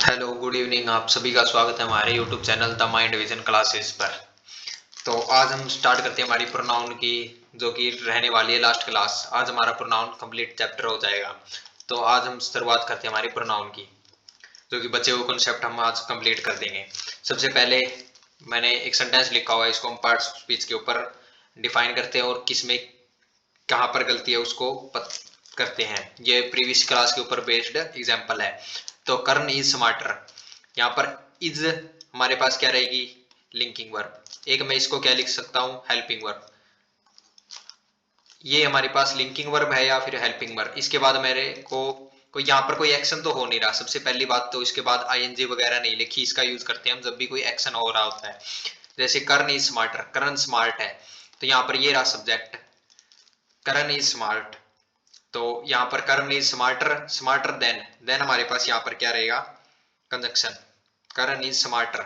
Hello good evening. आप सभी का स्वागत है हमारे YouTube channel the mind vision classes पर। तो आज हम स्टार्ट करते हैं हमारी प्रोनाउन की, जो कि रहने वाली है लास्ट क्लास। आज हमारा प्रोनाउन कंप्लीट चैप्टर हो जाएगा। तो आज हम शुरुआत करते हैं हमारी प्रोनाउन की, जो कि बचे हुए कॉन्सेप्ट हम आज कंप्लीट कर देंगे। सबसे पहले मैंने एक सेंटेंस लिखा हुआ है, इसको हम पार्ट ऑफ स्पीच के ऊपर डिफाइन करते हैं और किस में कहाँ पर गलती है उसको करते हैं। ये प्रीवियस क्लास के ऊपर बेस्ड एग्जाम्पल है। तो कर्ण इज स्मार्टर, यहाँ पर इज हमारे पास क्या रहेगी, लिंकिंग वर्ब। एक मैं इसको क्या लिख सकता हूँ, हेल्पिंग वर्ब। ये हमारे पास लिंकिंग वर्ब है या फिर हेल्पिंग वर्ब। इसके बाद मेरे को कोई यहाँ पर कोई एक्शन तो हो नहीं रहा, सबसे पहली बात। तो इसके बाद आईएनजी वगैरह नहीं लिखी, इसका यूज करते हैं हम जब भी कोई एक्शन हो रहा होता है। जैसे कर्ण इज स्मार्टर, कर्ण स्मार्ट है, तो यहाँ पर ये रहा सब्जेक्ट, कर्ण इज स्मार्ट। तो यहाँ पर कर्ण इज स्मार्टर, स्मार्टर देन हमारे पास यहाँ पर क्या रहेगा, कंजक्शन, कर्ण इज स्मार्टर।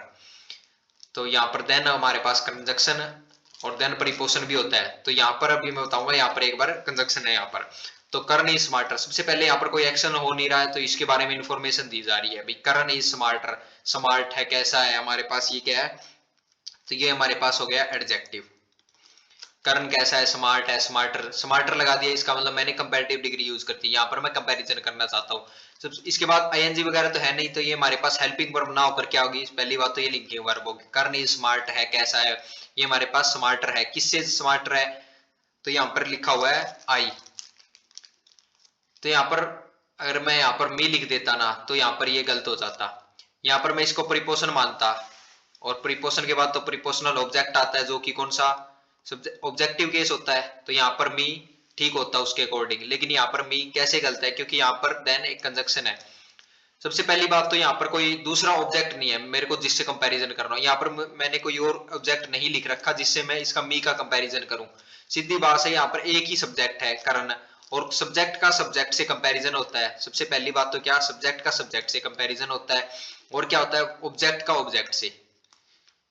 तो यहाँ पर देन हमारे पास कंजक्शन और देन प्रीपोजिशन भी होता है। तो यहाँ पर अभी मैं बताऊंगा, यहाँ पर एक बार कंजक्शन है यहाँ पर। तो कर्ण इज स्मार्टर, सबसे पहले यहाँ पर कोई एक्शन हो नहीं रहा है, तो इसके बारे में इंफॉर्मेशन दी जा रही है भाई। कर्ण इज स्मार्टर, स्मार्ट है, कैसा है, हमारे पास ये क्या है, तो ये हमारे पास हो गया एडजेक्टिव। कर्ण कैसा है, स्मार्ट है, स्मार्टर, स्मार्टर लगा दिया, इसका मतलब मैंने कंपैरेटिव डिग्री यूज करती है, यहाँ पर मैं कंपैरिजन करना चाहता हूँ। इसके बाद आईएनजी वगैरह तो है नहीं, तो ये हमारे पास हेल्पिंग वर्ब ना होकर क्या होगी, पहली बात तो ये लिंकिंग वर्ब होगी। कर्ण इज स्मार्ट है, कैसा है, ये हमारे पास स्मार्टर है, किससे स्मार्टर है, तो यहाँ पर लिखा हुआ है आई। तो यहाँ पर अगर मैं यहाँ पर मी लिख देता ना, तो यहाँ पर ये गलत हो जाता। यहाँ पर मैं इसको प्रीपोजिशन मानता, और प्रीपोजिशन के बाद तो प्रीपोजिशनल ऑब्जेक्ट आता है, जो कि कौन सा, ऑब्जेक्टिव केस होता है। तो यहाँ पर मी ठीक होता है उसके अकॉर्डिंग, लेकिन यहाँ पर मी कैसे गलत है, क्योंकि यहाँ पर देन एक कंजक्शन है। सबसे पहली बात तो यहाँ पर कोई दूसरा ऑब्जेक्ट नहीं है मेरे को जिससे कंपैरिजन कर रहा हूँ। यहाँ पर मैंने कोई और ऑब्जेक्ट नहीं लिख रखा जिससे मैं इसका मी का कंपैरिजन करूं। सीधी बात है, यहाँ पर एक ही सब्जेक्ट है कर्ण, और सब्जेक्ट का सब्जेक्ट से कंपैरिजन होता है। सबसे पहली बात तो क्या, सब्जेक्ट का सब्जेक्ट से कंपैरिजन होता है, और क्या होता है, ऑब्जेक्ट का ऑब्जेक्ट से।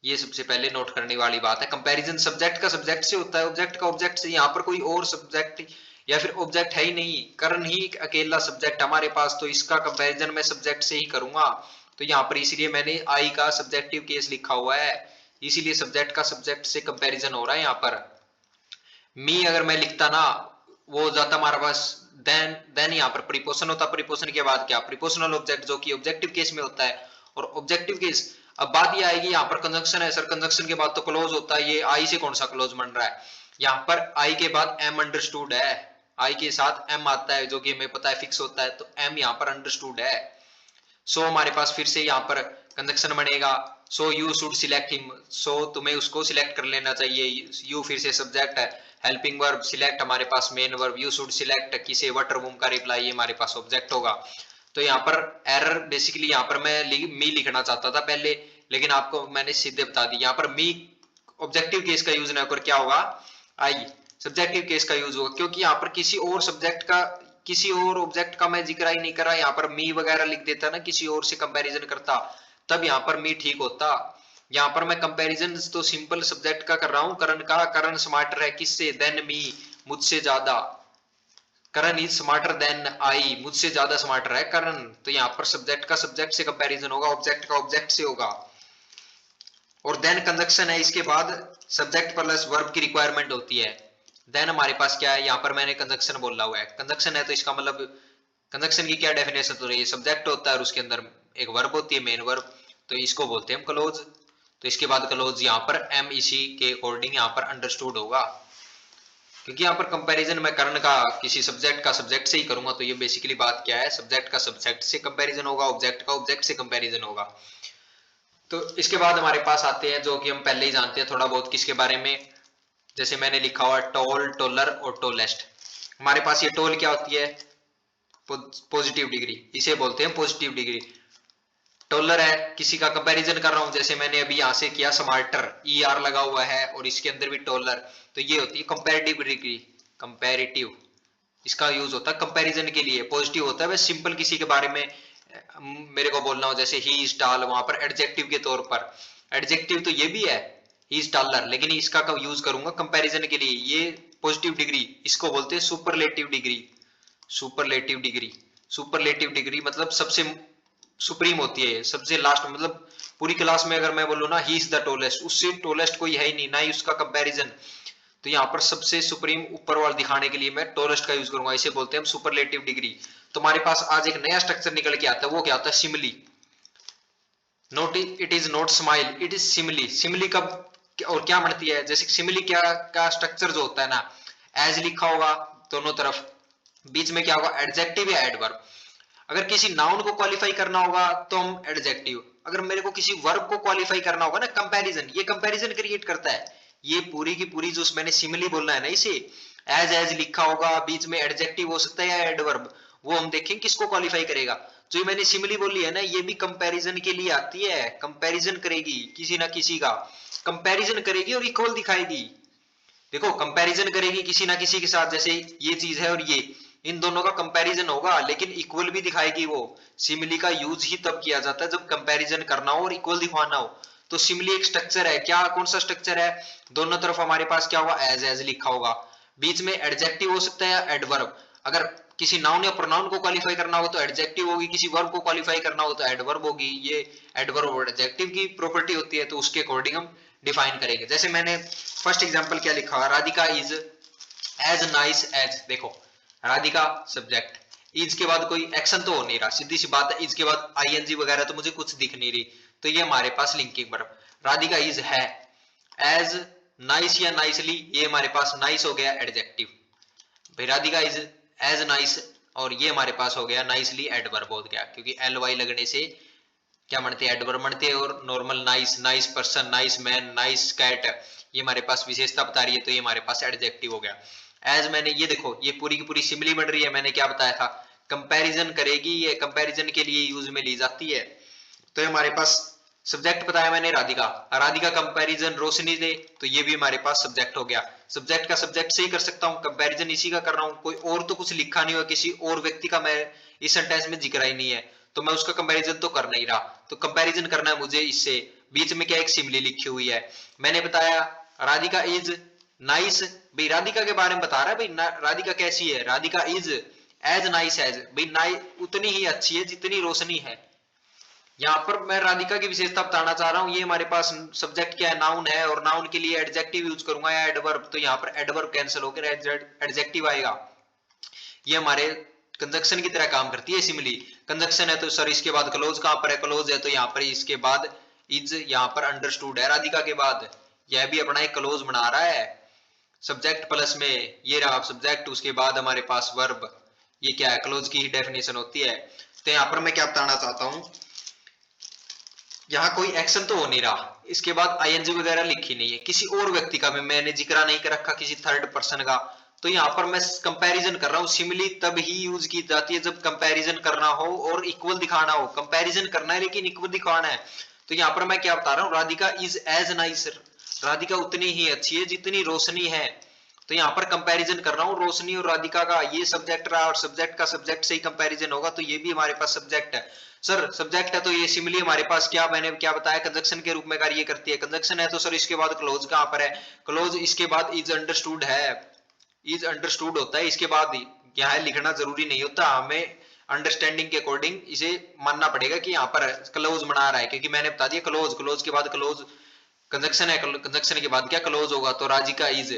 ये सबसे पहले नोट करने वाली बात है, कंपैरिजन सब्जेक्ट का सब्जेक्ट से होता है, ऑब्जेक्ट का ऑब्जेक्ट से। यहाँ पर कोई और सब्जेक्ट या फिर ऑब्जेक्ट है ही नहीं, कर्ण ही अकेला सब्जेक्ट हमारे पास, तो इसका कंपैरिजन मैं सब्जेक्ट से ही करूंगा। तो यहाँ पर इसीलिए मैंने आई का सब्जेक्टिव केस लिखा हुआ है, इसीलिए सब्जेक्ट का सब्जेक्ट से कंपैरिजन हो रहा है यहाँ पर। मी अगर मैं लिखता ना, वो जाता हमारे पास देन यहाँ पर प्रीपोजिशन होता, प्रीपोजिशन के बाद क्या, प्रीपोजिशनल ऑब्जेक्ट, जो कि ऑब्जेक्टिव केस में होता है। और ऑब्जेक्टिव केस, अब बात ये आएगी, यहाँ पर कंजक्शन है सर, कंजक्शन के बाद तो क्लोज होता है, ये आई से कौन सा क्लोज बन रहा है। यहाँ पर आई के बाद एम अंडरस्टूड है, आई के साथ एम आता है, जो कि हमें पता है फिक्स होता है, तो एम यहाँ पर अंडरस्टूड है। सो हमारे पास फिर से यहाँ पर कंजक्शन बनेगा, so you should select him, so तुम्हें उसको सिलेक्ट कर लेना चाहिए। यू फिर से सब्जेक्ट है, हेल्पिंग वर्ब, सिलेक्ट हमारे पास main verb, you should select किसे, वट और वुम का रिप्लाई, ये हमारे पास ऑब्जेक्ट होगा। तो यहाँ पर एरर बेसिकली, यहाँ पर मैं मी लिखना चाहता था पहले, लेकिन आपको मैंने सीधे बता दी, यहाँ पर मी ऑब्जेक्टिव केस का यूज ना कर क्या होगा, आई सब्जेक्टिव केस का यूज होगा, क्योंकि यहाँ पर किसी और सब्जेक्ट का, किसी और ऑब्जेक्ट का मैं जिक्र ही नहीं करा। यहाँ पर मी वगैरह लिख देता ना, किसी और से कंपैरिजन करता, तब यहाँ पर मी ठीक होता। यहाँ पर मैं कंपैरिजन तो सिंपल सब्जेक्ट का कर रहा हूँ, करण का, करण स्मार्टर है किससे, देन मी, मुझसे ज्यादा, करण इज स्मार्टर देन आई, मुझसे ज्यादा स्मार्टर है करण। तो यहाँ पर सब्जेक्ट का सब्जेक्ट से कंपैरिजन होगा, ऑब्जेक्ट का ऑब्जेक्ट से होगा। और देन कंजक्शन है, इसके बाद सब्जेक्ट प्लस वर्ब की रिक्वायरमेंट होती है। देन हमारे पास क्या है, यहाँ पर मैंने कंजक्शन बोला हुआ है, कंजक्शन है तो इसका मतलब कंजक्शन की क्या डेफिनेशन हो रही है, सब्जेक्ट होता है और उसके अंदर एक वर्ब होती है, मेन वर्ब, तो इसको बोलते हैं हम क्लोज। तो इसके बाद क्लोज यहाँ पर एम इसी के अकॉर्डिंग यहाँ पर अंडरस्टूड होगा, क्योंकि यहाँ पर कंपैरिजन मैं कर्ण का किसी सब्जेक्ट का सब्जेक्ट से ही करूंगा। तो ये बेसिकली बात क्या है, सब्जेक्ट का सब्जेक्ट से कंपैरिजन होगा, ऑब्जेक्ट का ऑब्जेक्ट से कंपैरिजन होगा। तो इसके बाद हमारे पास आते हैं, जो कि हम पहले ही जानते हैं थोड़ा बहुत किसके बारे में, जैसे मैंने लिखा हुआ टॉल, टोलर और टोलेस्ट। हमारे पास ये टोल क्या होती है, पॉजिटिव डिग्री, इसे बोलते हैं पॉजिटिव डिग्री। टोलर है, किसी का कंपैरिजन कर रहा हूं, जैसे मैंने अभी यहां से किया स्मार्टर, ई आर लगा हुआ है और इसके अंदर भी टोलर, तो ये होती है कंपैरेटिव डिग्री, कंपैरेटिव, इसका यूज होता है कंपैरिजन के लिए। पॉजिटिव होता है वह सिंपल किसी के बारे में मेरे को बोलना हो, जैसे ही इज टॉल, वहां पर एडजेक्टिव के तौर पर, एडजेक्टिव तो ये भी है ही इज टॉलर, लेकिन इसका यूज करूंगा कंपैरिजन के लिए, ये पॉजिटिव डिग्री, इसको बोलते हैं superlative degree. Superlative degree, superlative degree मतलब सबसे सुप्रीम होती है, सबसे लास्ट, मतलब पूरी क्लास में अगर मैं बोलूँ ना ही इज द टोलेस्ट, उससे टोलेस्ट कोई है ही नहीं, ना ही उसका कंपैरिजन। तो यहाँ पर सबसे सुप्रीम ऊपर वाला दिखाने के लिए मैं टोलेस्ट का यूज करूंगा, इसे बोलते हैं हम सुपरलेटिव डिग्री। तो हमारे पास आज एक नया स्ट्रक्चर निकल के आता है, वो क्या होता है, simile. Note it is not smile, it is simile. Simile कब और क्या बनती है, जैसे सिमिली क्या का स्ट्रक्चर जो होता है ना, एज लिखा होगा दोनों तरफ, बीच में क्या होगा, एडजेक्टिव या एडवर्ब। अगर किसी नाउन को क्वालिफाई करना होगा तो हम एडजेक्टिव, अगर मेरे को किसी वर्ब को क्वालिफाई करना होगा ना, कंपैरिजन, ये कंपैरिजन क्रिएट करता है। ये पूरी की पूरी जो मैंने सिमिली बोलना है ना, इसे एज लिखा होगा, बीच में एडजेक्टिव हो सकता है या एडवर्ब, वो हम देखें किसको क्वालिफाई करेगा। जो ये मैंने सिमिली बोली है ना, ये भी कंपैरिजन के लिए आती है, कंपैरिजन करेगी किसी ना किसी का, कंपैरिजन करेगी और इक्वल दिखाएगी। देखो कंपैरिजन करेगी किसी ना किसी के साथ, जैसे ये चीज है और ये, इन दोनों का कंपैरिजन होगा लेकिन इक्वल भी दिखाएगी वो। सिमिली का यूज ही तब किया जाता है जब कंपैरिजन करना हो और इक्वल दिखाना हो। तो सिमिली एक स्ट्रक्चर है, क्या कौन सा स्ट्रक्चर है, दोनों तरफ हमारे पास क्या होगा, एज लिखा होगा, बीच में एडजेक्टिव हो सकता है या एडवर्ब। अगर किसी नाउन या प्रोनाउन को क्वालिफाई करना हो तो एडजेक्टिव होगी, किसी वर्ब को क्वालिफाई करना हो तो एडवर्ब होगी। ये एडवर्ब और एडजेक्टिव की प्रॉपर्टी होती है, तो उसके अकॉर्डिंग हम डिफाइन करेंगे। जैसे मैंने फर्स्ट एग्जांपल क्या लिखा हुआ, Radhika is as nice as. देखो राधिका सब्जेक्ट, इज के बाद कोई एक्शन तो हो नहीं रहा, सीधी सी बात है, इज के बाद आईएनजी वगैरह तो मुझे कुछ दिख नहीं रही, तो ये हमारे पास लिंकिंग वर्ब। राधिका इज है, एज नाइस या नाइसली, ये हमारे पास नाइस हो गया एडजेक्टिव। भाई राधिका इज एज नाइस, और ये हमारे पास हो गया नाइसली एडवर्ब हो गया, क्योंकि एल वाई लगने से क्या बनते हैं, एडवर्ब बनते हैं। और normal nice, nice person, nice man, nice cat, ये हमारे पास विशेषता बता रही है, तो ये हमारे पास एडजेक्टिव हो गया। एज मैंने ये देखो, ये पूरी की पूरी सिमिली बन रही है, मैंने क्या बताया था, कंपैरिजन करेगी, ये कंपैरिजन के लिए यूज में ली जाती है। तो हमारे पास सब्जेक्ट बताया मैंने राधिका, राधिका कंपैरिजन रोशनी दे, तो ये भी हमारे पास सब्जेक्ट हो गया। सब्जेक्ट का सब्जेक्ट से ही कर सकता हूँ, कंपैरिजन इसी का कर रहा हूँ, कोई और तो कुछ लिखा नहीं हुआ, किसी और व्यक्ति का मैं इस सेंटेंस में जिक्र ही नहीं है, तो मैं उसका कंपैरिजन तो कर नहीं रहा। तो कंपैरिजन करना है मुझे इससे, बीच में क्या एक सिमिली लिखी हुई है। मैंने बताया राधिका इज नाइस, भाई राधिका के बारे में बता रहा है, भाई राधिका कैसी है, Radhika is as nice as, भाई नाइस उतनी ही अच्छी है जितनी रोशनी है। यहाँ पर मैं राधिका की विशेषता बताना चाह रहा हूँ, ये हमारे पास सब्जेक्ट क्या है, नाउन है, और नाउन के लिए एडजेक्टिव यूज करूंगा या एडवर्ब, तो यहाँ पर एडवर्ब कैंसिल होकर एडजेक्टिव आएगा। ये हमारे कंजक्शन की तरह काम करती है सिमिली। कंजक्शन है तो सर इसके बाद क्लोज कहां पर है, क्लोज है तो यहाँ पर इसके बाद इज, यहाँ पर अंडरस्टूड है राधिका के बाद, यह भी अपना एक क्लोज बना रहा है, सब्जेक्ट प्लस में ये रहा सब्जेक्ट, उसके बाद हमारे पास वर्ब, ये क्या है, क्लोज की ही डेफिनेशन होती है। तो यहाँ पर मैं क्या बताना चाहता हूँ, यहाँ कोई एक्शन तो हो नहीं रहा, इसके बाद आईएनजी वगैरह लिखी नहीं है, किसी और व्यक्ति का भी मैंने जिक्र नहीं कर रखा, किसी थर्ड पर्सन का। तो यहाँ पर मैं कंपैरिजन कर रहा हूँ, सिमिली तब ही यूज की जाती है जब कंपैरिजन करना हो और इक्वल दिखाना हो। कंपैरिजन करना है लेकिन इक्वल दिखाना है। तो यहाँ पर मैं क्या बता रहा हूँ, Radhika is as nice, Radhika उतनी ही अच्छी है जितनी रोशनी है। तो यहाँ पर कंपैरिजन कर रहा हूँ रोशनी और राधिका का, ये सब्जेक्ट रहा और सब्जेक्ट का सब्जेक्ट से ही कंपैरिजन होगा, तो ये भी हमारे पास सब्जेक्ट है। सर सब्जेक्ट है तो ये सिमिली हमारे पास क्या, मैंने क्या बताया, कंजक्शन के रूप में कार्य करती है। कंजक्शन है तो सर इसके बाद क्लोज कहां पर है, क्लोज इसके बाद इज अंडरस्टूड है, इज अंडरस्टूड होता है इसके बाद, यहाँ लिखना जरूरी नहीं होता, हमें अंडरस्टैंडिंग के अकॉर्डिंग इसे मानना पड़ेगा कि यहाँ पर क्लोज बना रहा है, क्योंकि मैंने बता दिया क्लोज, क्लोज के बाद क्लोज कंजक्शन है, कंजक्शन के बाद क्या क्लोज होगा, तो राधिका इज,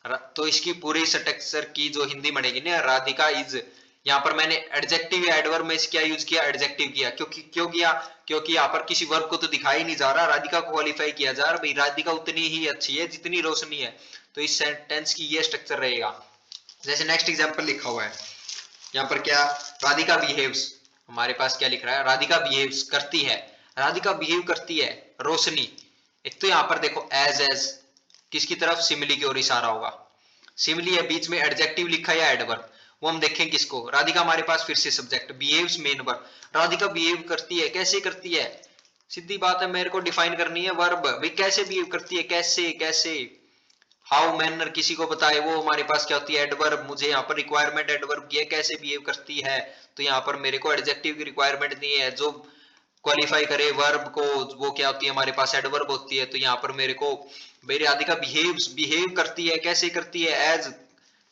तो इसकी पूरी स्ट्रक्चर की जो हिंदी बनेगी ना, राधिका इज, यहाँ पर मैंने एडजेक्टिव या एडवर्ब में क्या यूज किया, एडजेक्टिव किया, क्योंकि क्यों किया, क्योंकि यहाँ पर किसी वर्ब को तो दिखाई नहीं जा रहा, राधिका को क्वालिफाई किया जा रहा, भाई राधिका उतनी ही अच्छी है जितनी रोशनी है। तो इस सेंटेंस की ये स्ट्रक्चर रहेगा। जैसे नेक्स्ट एग्जांपल लिखा हुआ है यहाँ पर क्या, राधिका बिहेव्स, हमारे पास क्या लिख रहा है, राधिका बिहेव्स करती है, राधिका बिहेव करती है, रोशनी। एक तो यहाँ पर देखो एज किसकी तरफ, सिमिली की ओर इशारा होगा, सिमिली है, बीच में एडजेक्टिव लिखा है या एडवर्ब, वो हम देखें किसको, राधिका हमारे पास फिर से subject, behaves main verb, Radhika behave करती है, कैसे करती है, सीधी बात है मेरे को डिफाइन करनी है वर्ब, भाई कैसे बिहेव करती है, कैसे कैसे, हाउ मैनर किसी को बताए, वो हमारे पास क्या होती है, एडवर्ब, मुझे यहाँ पर रिक्वायरमेंट एडवर्ब की है, कैसे बिहेव करती है, तो यहाँ पर मेरे को एडजेक्टिव की रिक्वायरमेंट नहीं है, जो क्वालिफाई करे वर्ब को वो क्या होती है हमारे पास, एडवर्ब होती है। तो यहाँ पर मेरे को, मेरी राधिका बिहेव्स, बिहेव करती है, कैसे करती है, एज,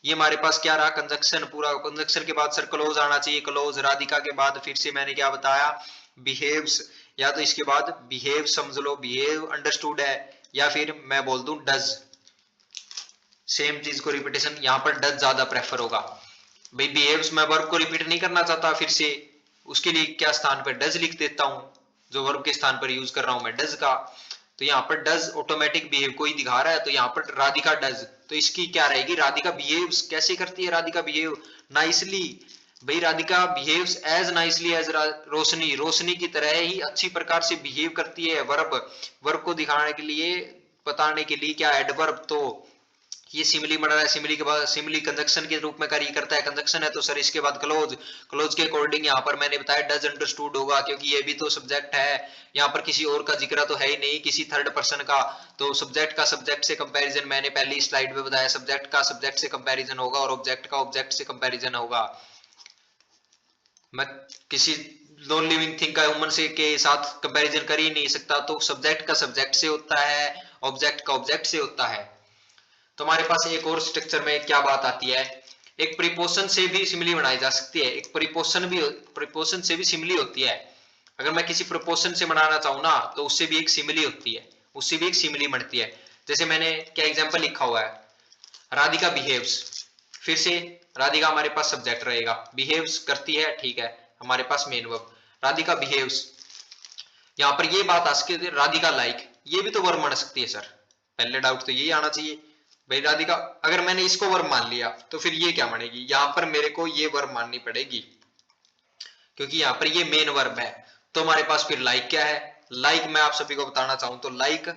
ये हमारे पास क्या रहा, कंजक्शन। पूरा कंजक्शन के बाद सर क्लोज आना चाहिए, क्लोज। राधिका के बाद फिर से मैंने क्या बताया, बिहेव्स, या तो इसके बाद बिहेव समझ लो, बिहेव अंडरस्टूड है, या फिर मैं बोल दूं डज। सेम चीज को रिपीटेशन, यहाँ पर डज ज्यादा प्रेफर होगा। भाई बिहेव्स मैं वर्ब को रिपीट नहीं करना चाहता फिर से, उसके लिए क्या स्थान पर डज लिख देता हूं, जो वर्ब के स्थान पर यूज कर रहा हूं मैं डज का। तो यहाँ पर डज ऑटोमेटिक बिहेव को ही दिखा रहा है, तो यहाँ पर राधिका डज, तो इसकी क्या रहेगी, राधिका बिहेव्स। कैसे करती है राधिका बिहेव, नाइसली। भाई Radhika behaves as nicely as Roshni, Roshni की तरह ही अच्छी प्रकार से बिहेव करती है। वर्ब, वर्ब को दिखाने के लिए, बताने के लिए क्या एडवर्ब, तो ये सिमिली बन रहा है। सिमिली के बाद सिमिली कंजक्शन के रूप में कार्य करता है, कंजक्शन है तो सर इसके बाद क्लोज, क्लोज के अकॉर्डिंग यहाँ पर मैंने बताया डज अंडरस्टूड होगा, क्योंकि ये भी तो सब्जेक्ट है। यहाँ पर किसी और का जिक्र तो है ही नहीं, किसी थर्ड पर्सन का, तो सब्जेक्ट का सब्जेक्ट से कंपैरिजन मैंने पहली स्लाइड में बताया, सब्जेक्ट का सब्जेक्ट से कंपैरिजन होगा और ऑब्जेक्ट का ऑब्जेक्ट से कंपैरिजन होगा। मैं किसी नॉन लिविंग थिंग का ह्यूमन से के साथ कंपैरिजन कर ही नहीं सकता, तो सब्जेक्ट का सब्जेक्ट से होता है, ऑब्जेक्ट का ऑब्जेक्ट से होता है। तो हमारे पास एक और स्ट्रक्चर में क्या बात आती है, एक प्रीपोशन से भी सिमिली बनाई जा सकती है, एक प्रीपोशन से भी सिमिली होती है। अगर मैं किसी प्रीपोशन से बनाना चाहूँ ना, तो उससे भी एक सिमिली होती है, उससे भी एक सिमिली बनती है। जैसे मैंने क्या एग्जांपल लिखा हुआ है, राधिका बिहेव्स, फिर से राधिका हमारे पास सब्जेक्ट रहेगा, बिहेव्स करती है, ठीक है, हमारे पास मेन वर्ब, राधिका बिहेव्स। यहाँ पर ये बात आ सकती है राधिका लाइक, ये भी तो वर्ब बन सकती है सर, पहले डाउट तो यही आना चाहिए। भाई राधिका, अगर मैंने इसको वर्ब मान लिया तो फिर ये क्या बनेगी, यहाँ पर मेरे को ये वर्ब माननी पड़ेगी, क्योंकि यहाँ पर ये मेन वर्ब है। तो हमारे पास फिर लाइक क्या है, लाइक मैं आप सभी को बताना चाहूं तो लाइक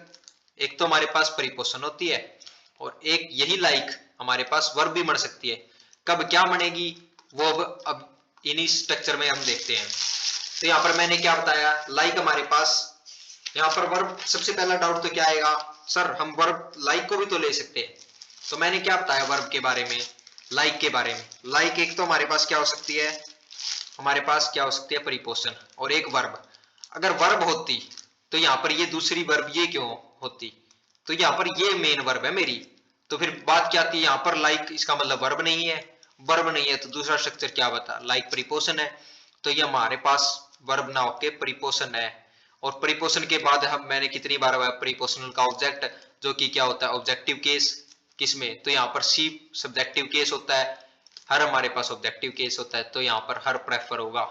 एक तो हमारे पास प्रीपोजिशन होती है, और एक यही लाइक हमारे पास वर्ब भी बन सकती है। कब क्या बनेगी वो अब इन्हीं स्ट्रक्चर में हम देखते हैं। तो यहाँ पर मैंने क्या बताया, लाइक हमारे पास, यहाँ पर वर्ब, सबसे पहला डाउट तो क्या आएगा, सर हम वर्ब लाइक को भी तो ले सकते हैं। तो मैंने क्या बताया वर्ब के बारे में, लाइक के बारे में, लाइक एक तो हमारे पास क्या हो सकती है, हमारे पास क्या हो सकती है प्रीपोजिशन, और एक वर्ब। अगर वर्ब होती तो यहाँ पर ये दूसरी वर्ब ये क्यों होती, तो यहाँ पर ये मेन वर्ब है मेरी, तो फिर बात क्या आती है, यहाँ पर लाइक इसका मतलब वर्ब नहीं है, वर्ब नहीं है तो दूसरा स्ट्रक्चर क्या बता, लाइक प्रीपोजिशन है। तो ये हमारे पास वर्ब ना होके प्रीपोजिशन है। और प्रीपोजिशन के बाद हम मैंने कितनी बार प्रीपोजिशनल का ऑब्जेक्ट, जो कि क्या होता है ऑब्जेक्टिव केस, किसमें, तो यहाँ पर सी सब्जेक्टिव केस होता है, हर हमारे पास ऑब्जेक्टिव केस होता है, तो यहाँ पर हर प्रेफर होगा।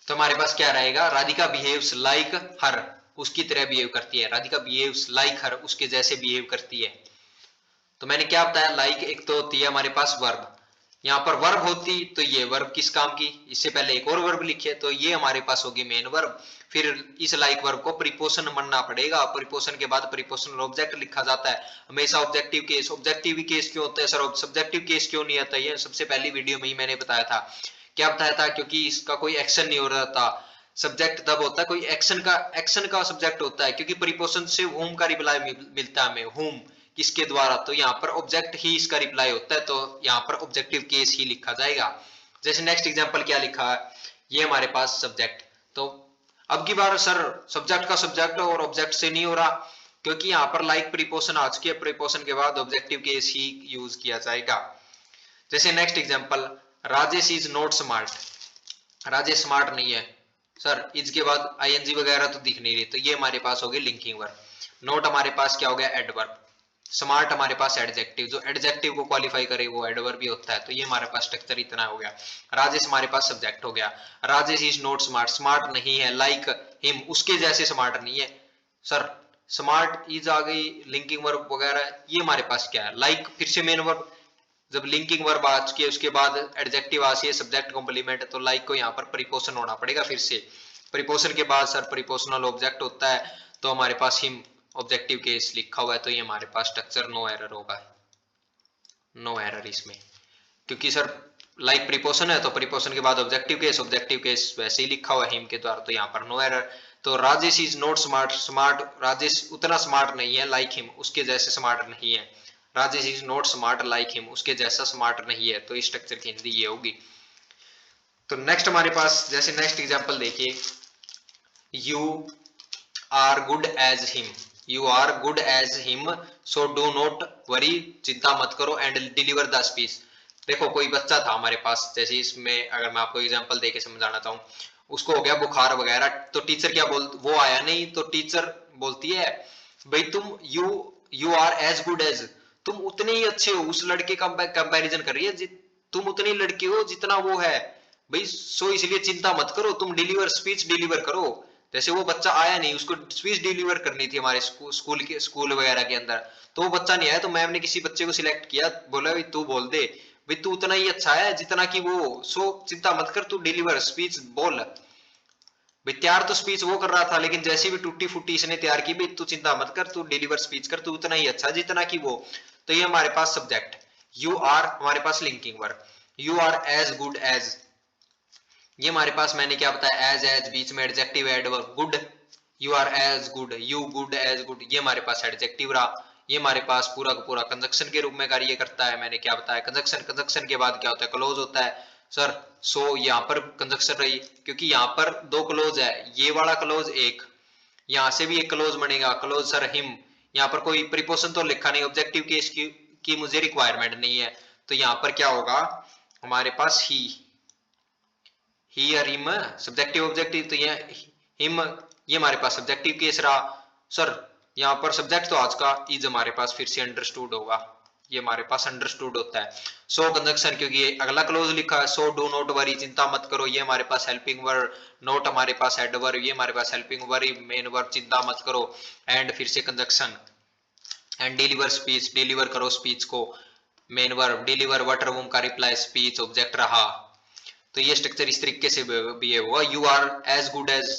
तो हमारे पास क्या रहेगा, राधिका बिहेव्स लाइक हर, उसकी तरह बिहेव करती है, राधिका बिहेव्स लाइक हर, उसके जैसे बिहेव करती है। तो मैंने क्या बताया, लाइक एक तो होती है हमारे पास वर्ब, यहाँ पर वर्ब होती तो ये वर्ब किस काम की, इससे पहले एक और वर्ब लिखे, तो ये हमारे पास होगी मेन वर्ब। फिर इस लाइक वर्ब को प्रीपोजिशन बनना पड़ेगा, प्रीपोजिशन के बाद प्रीपोजिशनल ऑब्जेक्ट लिखा जाता है हमेशा। ऑब्जेक्टिव केस, ऑब्जेक्टिव केस क्यों होता है सर, सब्जेक्टिव केस क्यों नहीं आता, ये सबसे पहली वीडियो में ही मैंने बताया था। क्या बताया था, क्योंकि इसका कोई एक्शन नहीं हो रहा था। सब्जेक्ट तब होता है कोई एक्शन का सब्जेक्ट होता है, क्योंकि प्रीपोजिशन से होम का रिप्लाई मिलता है हमें, होम किसके द्वारा, तो यहाँ पर ऑब्जेक्ट ही इसका रिप्लाई होता है, तो यहाँ पर ऑब्जेक्टिव केस ही लिखा जाएगा। जैसे नेक्स्ट एग्जांपल क्या लिखा है, ये हमारे पास सब्जेक्ट, तो अब की बार सर सब्जेक्ट का सब्जेक्ट और ऑब्जेक्ट से नहीं हो रहा, क्योंकि यहाँ पर लाइक प्रीपोजिशन आ चुकी है, प्रीपोजिशन के बाद ऑब्जेक्टिव केस ही यूज किया जाएगा। जैसे next example, Rajesh is not smart, Rajesh smart नहीं है सर, इज के बाद आईएनजी वगैरह तो दिख नहीं रही, तो ये हमारे पास हो गई लिंकिंग वर्ब। नोट हमारे पास क्या हो गया, एडवर्ब। स्मार्ट हमारे पास एडजेक्टिव, जो एडजेक्टिव को क्वालिफाई करे वो एडवर्ब भी होता है, तो ये हमारे पास स्ट्रक्चर इतना हो गया। राजेश हमारे पास सब्जेक्ट हो गया, Rajesh is not smart, smart नहीं है, लाइक हिम उसके जैसे स्मार्ट नहीं है सर, स्मार्ट इज आ गई, लिंकिंग वर्ब वगैरह, ये हमारे पास क्या है, लाइक फिर से मेन वर्ब। जब लिंकिंग वर्ब आ चुकी है उसके बाद एडजेक्टिव आ है, सब्जेक्ट कॉम्प्लीमेंट, तो लाइक को यहाँ पर प्रीपोजिशन होना पड़ेगा फिर से। प्रीपोजिशन के बाद सर प्रीपोजिशनल ऑब्जेक्ट होता है, तो हमारे पास हिम ऑब्जेक्टिव केस लिखा हुआ है, तो ये हमारे पास स्ट्रक्चर नो एरर होगा, नो एरर इसमें, क्योंकि सर लाइक प्रीपोजिशन है तो प्रीपोजिशन के बाद ऑब्जेक्टिव केस वैसे ही लिखा हुआ है हिम के द्वारा, तो यहाँ पर नो एरर। तो Rajesh is not smart, smart Rajesh उतना स्मार्ट नहीं है, लाइक हिम उसके जैसे स्मार्ट नहीं है, Rajesh is not smart like him उसके जैसा स्मार्ट नहीं है, तो इस स्ट्रक्चर की हिंदी ये होगी। तो नेक्स्ट हमारे पास, जैसे नेक्स्ट एग्जांपल देखिए, you are good as him, you are good as him, so do not worry, चिंता मत करो, एंड डिलीवर द स्पीच। देखो कोई बच्चा था हमारे पास, जैसे इसमें अगर मैं आपको एग्जांपल देके समझाना चाहूँ, उसको हो गया बुखार वगैरह, तो टीचर क्या बोल, वो आया नहीं तो टीचर बोलती है भाई तुम you are as good as, तुम उतने ही अच्छे हो, उस लड़के का कंपैरिजन कर रही है, तुम उतने ही लड़के हो जितना वो है भाई, सो इसलिए चिंता मत करो, तुम डिलीवर स्पीच डिलीवर करो। जैसे वो बच्चा आया नहीं, उसको स्पीच डिलीवर करनी थी हमारे स्कूल वगैरह के अंदर, तो वो बच्चा नहीं आया, तो मैम ने किसी बच्चे को सिलेक्ट किया, बोला भाई तू बोल दे, भाई तू उतना ही अच्छा है जितना कि वो, सो चिंता मत कर, तू डिलीवर स्पीच बोल। भाई तैयार तो स्पीच वो कर रहा था, लेकिन जैसे भी टूटी फूटी इसने तैयार की, भाई तू चिंता मत कर, तू डिलीवर स्पीच कर, तू उतना ही अच्छा जितना कि वो। तो ये हमारे पास सब्जेक्ट, यू आर हमारे पास linking verb, you are as good as, ये हमारे पास मैंने क्या बताया, एज बीच में adjective adverb good, you are as good, you good as good, ये हमारे पास एडजेक्टिव रहा। ये हमारे पास पूरा का पूरा कंजक्शन के रूप में कार्य करता है, मैंने क्या बताया, कंजक्शन, कंजक्शन के बाद क्या होता है, क्लोज होता है सर। सो यहाँ पर कंजक्शन रही, क्योंकि यहाँ पर दो क्लोज है, ये वाला क्लोज एक, यहाँ से भी एक क्लोज बनेगा, क्लोज सर हिम, यहाँ पर कोई प्रीपोजिशन तो लिखा नहीं, ऑब्जेक्टिव केस की मुझे रिक्वायरमेंट नहीं है, तो यहाँ पर क्या होगा हमारे पास ही और हिम सब्जेक्टिव ऑब्जेक्टिव, तो ये हिम, ये हमारे पास सब्जेक्टिव केस रहा सर। यहाँ पर सब्जेक्ट तो आज का इज हमारे पास फिर से अंडरस्टूड होगा, ये हमारे पास अंडरस्टूड होता है। सो कंजक्शन, क्योंकि ये अगला क्लोज लिखा है, सो डू नॉट वरी, चिंता मत करो, ये हमारे पास हेल्पिंग वर्ब, नोट हमारे पास एडवर्ब, ये हमारे पास हेल्पिंग वर्ब, मेन वर्ब, चिंता मत करो, एंड फिर से conjunction, and deliver speech, deliver करो स्पीच को, मेन वर्ब, डिलीवर वाटर वूम का रिप्लाई स्पीच ऑब्जेक्ट रहा। तो ये स्ट्रक्चर इस तरीके से बिहेव हुआ, you are as good as,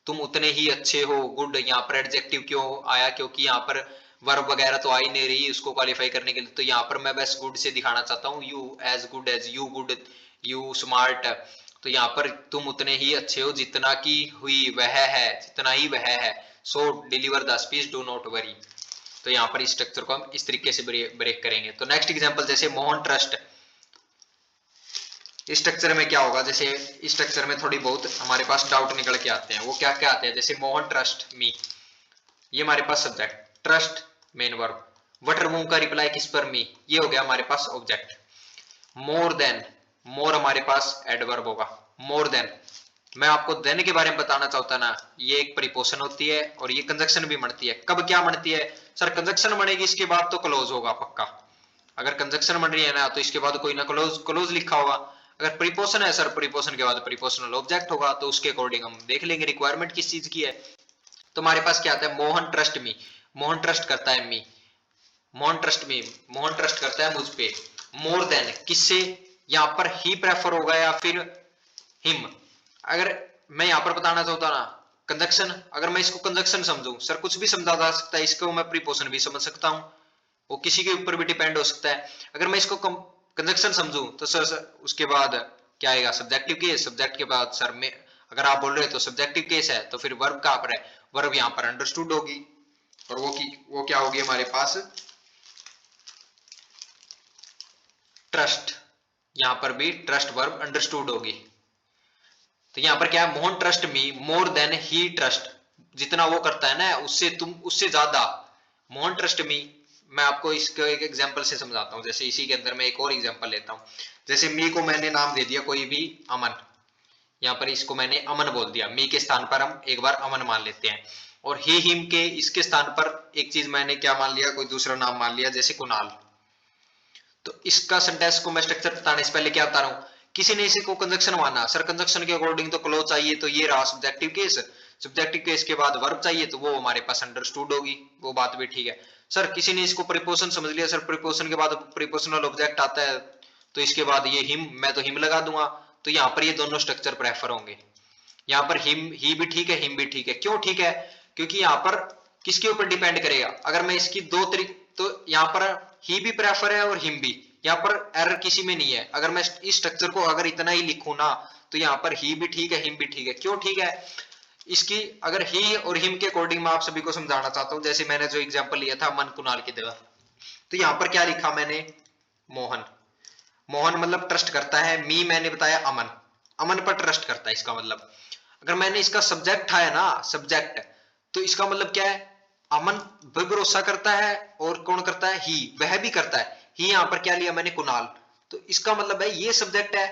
तुम उतने ही अच्छे हो, गुड यहाँ पर एडजेक्टिव क्यों आया, क्योंकि यहाँ पर वर्ब वगैरह तो आ ही नहीं रही उसको क्वालिफाई करने के लिए, तो यहाँ पर मैं बस गुड से दिखाना चाहता हूँ, you as good as, you good, you smart, तो यहाँ पर तुम उतने ही अच्छे हो जितना की हुई वह है, जितना ही वह है, so deliver the speech do not worry. तो यहाँ पर इस स्ट्रक्चर को हम इस तरीके से ब्रेक करेंगे। तो नेक्स्ट एग्जांपल, जैसे मोहन ट्रस्ट, इस स्ट्रक्चर में क्या होगा, जैसे इस स्ट्रक्चर में थोड़ी बहुत हमारे पास डाउट निकल के आते हैं, वो क्या क्या आते हैं, जैसे मोहन ट्रस्ट मी, ये हमारे पास subject, trust main verb, what or whom का रिप्लाई किस पर, मी, ये हो गया हमारे पास ऑब्जेक्ट। मोर देन, मोर हमारे पास एडवर्ब होगा, मोर देन, मैं आपको देन के बारे में बताना चाहता ना, ये एक प्रीपोजिशन होती है और ये कंजक्शन भी बनती है। कब क्या बनती है सर, कंजक्शन बनेगी इसके बाद तो क्लोज होगा पक्का, अगर कंजक्शन बन रही है ना तो इसके बाद कोई ना क्लोज क्लोज लिखा होगा, अगर प्रीपोजिशन है सर, प्रीपोजिशन के बाद प्रीपोजिशनल ऑब्जेक्ट होगा, तो उसके अकॉर्डिंग हम देख लेंगे रिक्वायरमेंट किस चीज की है। तो हमारे पास क्या आता है, Mohan trust me, Mohan trust करता है me, Mohan trust me, Mohan trust करता है मुझ पे, मोर देन किससे, यहाँ पर ही प्रेफर होगा या फिर हिम, अगर मैं यहाँ पर बताना चाहता ना कंजक्शन, अगर मैं इसको कंजक्शन समझूं सर, कुछ भी समझा जा सकता है इसको, मैं प्रीपोजिशन भी समझ सकता हूँ, वो किसी के ऊपर भी डिपेंड हो सकता है। अगर मैं इसको कंजक्शन समझूं तो सर उसके बाद क्या आएगा, सब्जेक्टिव केस, सब्जेक्ट के बाद सर में, अगर आप बोल रहे हैं तो सब्जेक्टिव केस है, तो फिर वर्ब कहां पर है, वर्ब यहाँ पर अंडरस्टूड होगी, और वो क्या होगी हमारे पास, ट्रस्ट, यहाँ पर भी ट्रस्ट वर्ब अंडरस्टूड होगी। तो यहाँ पर क्या है, Mohan trust me more than he trust, जितना वो करता है ना उससे तुम उससे ज्यादा, मोहन ट्रस्ट मी, मैं आपको इसको एक एग्जांपल से समझाता हूँ, जैसे इसी के अंदर मैं एक और एग्जांपल लेता हूँ, जैसे मी को मैंने नाम दे दिया कोई भी अमन, यहाँ पर इसको मैंने अमन बोल दिया, मी के स्थान पर हम एक बार अमन मान लेते हैं, और ही हिम के इसके स्थान पर एक चीज मैंने क्या मान लिया, कोई दूसरा नाम मान लिया, जैसे कुणाल। तो इसका सेंटेंस को मैं स्ट्रक्चर बताने से पहले क्या बता रहा हूँ, किसी ने इसी को कंजक्शन माना सर, कंजक्शन के अकॉर्डिंग तो क्लोज चाहिए, तो ये रहा सब्जेक्टिव केस, सब्जेक्टिव केस के बाद वर्ब चाहिए, तो वो हमारे पास अंडरस्टूड होगी, वो बात भी ठीक है। सर किसी ने इसको प्रीपोजिशन समझ लिया सर, प्रीपोजिशन के बाद प्रीपोजिशनल ऑब्जेक्ट आता है, तो इसके बाद ये हिम, मैं तो हिम लगा दूंगा, तो यहाँ पर ये दोनों स्ट्रक्चर प्रेफर होंगे, यहाँ पर हिम ही भी ठीक है, हिम भी ठीक है, क्यों ठीक है, क्योंकि यहाँ पर किसके ऊपर डिपेंड करेगा, अगर मैं इसकी दो तरीके, तो यहाँ पर ही भी प्रेफर है और हिम भी, यहाँ पर एरर किसी में नहीं है, अगर मैं इस स्ट्रक्चर को अगर इतना ही लिखूं ना, तो यहाँ पर ही भी ठीक है, हिम भी ठीक है, क्यों ठीक है, इसकी अगर ही और हिम के अकॉर्डिंग मैं आप सभी को समझाना चाहता हूं, जैसे मैंने जो एग्जांपल लिया था मन कुणाल की जगह, तो यहाँ पर क्या लिखा मैंने, मोहन, मोहन मतलब ट्रस्ट करता है, मी मैंने बताया अमन, अमन पर ट्रस्ट करता है, इसका मतलब अगर मैंने इसका सब्जेक्ट है ना, सब्जेक्ट, तो इसका मतलब क्या है, अमन भी भरोसा करता है, और कौन करता है, ही, वह भी करता है। ही यहां पर क्या लिया मैंने, कुणाल। तो इसका मतलब है ये सब्जेक्ट है,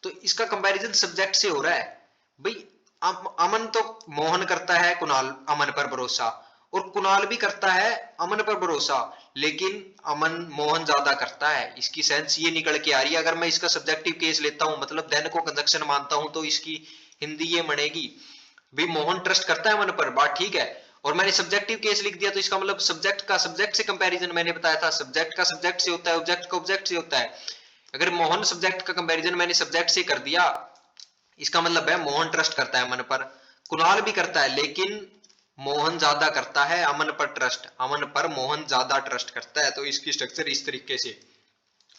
तो इसका कंपैरिजन सब्जेक्ट से हो रहा है। भाई अमन तो मोहन करता है कुणाल अमन पर भरोसा, और कुणाल भी करता है अमन पर भरोसा, लेकिन अमन मोहन ज्यादा करता है। इसकी सेंस ये निकल के आ रही है। अगर मैं इसका सब्जेक्टिव केस लेता हूं, मतलब देन को कंजक्शन मानता हूं, तो इसकी हिंदी ये बनेगी, भी मोहन ट्रस्ट करता है अमन पर, बात ठीक है। और मैंने सब्जेक्टिव केस लिख दिया, तो इसका मतलब सब्जेक्ट का सब्जेक्ट से कंपैरिजन, मैंने बताया था सब्जेक्ट का सब्जेक्ट से होता है, ऑब्जेक्ट का ऑब्जेक्ट से होता है। अगर मोहन सब्जेक्ट का कंपैरिजन मैंने सब्जेक्ट से कर दिया, इसका मतलब है मोहन ट्रस्ट करता है अमन पर। कुणाल भी करता है, लेकिन मोहन ज्यादा करता है अमन पर ट्रस्ट, अमन पर मोहन ज्यादा ट्रस्ट करता है। तो इसकी स्ट्रक्चर इस तरीके से।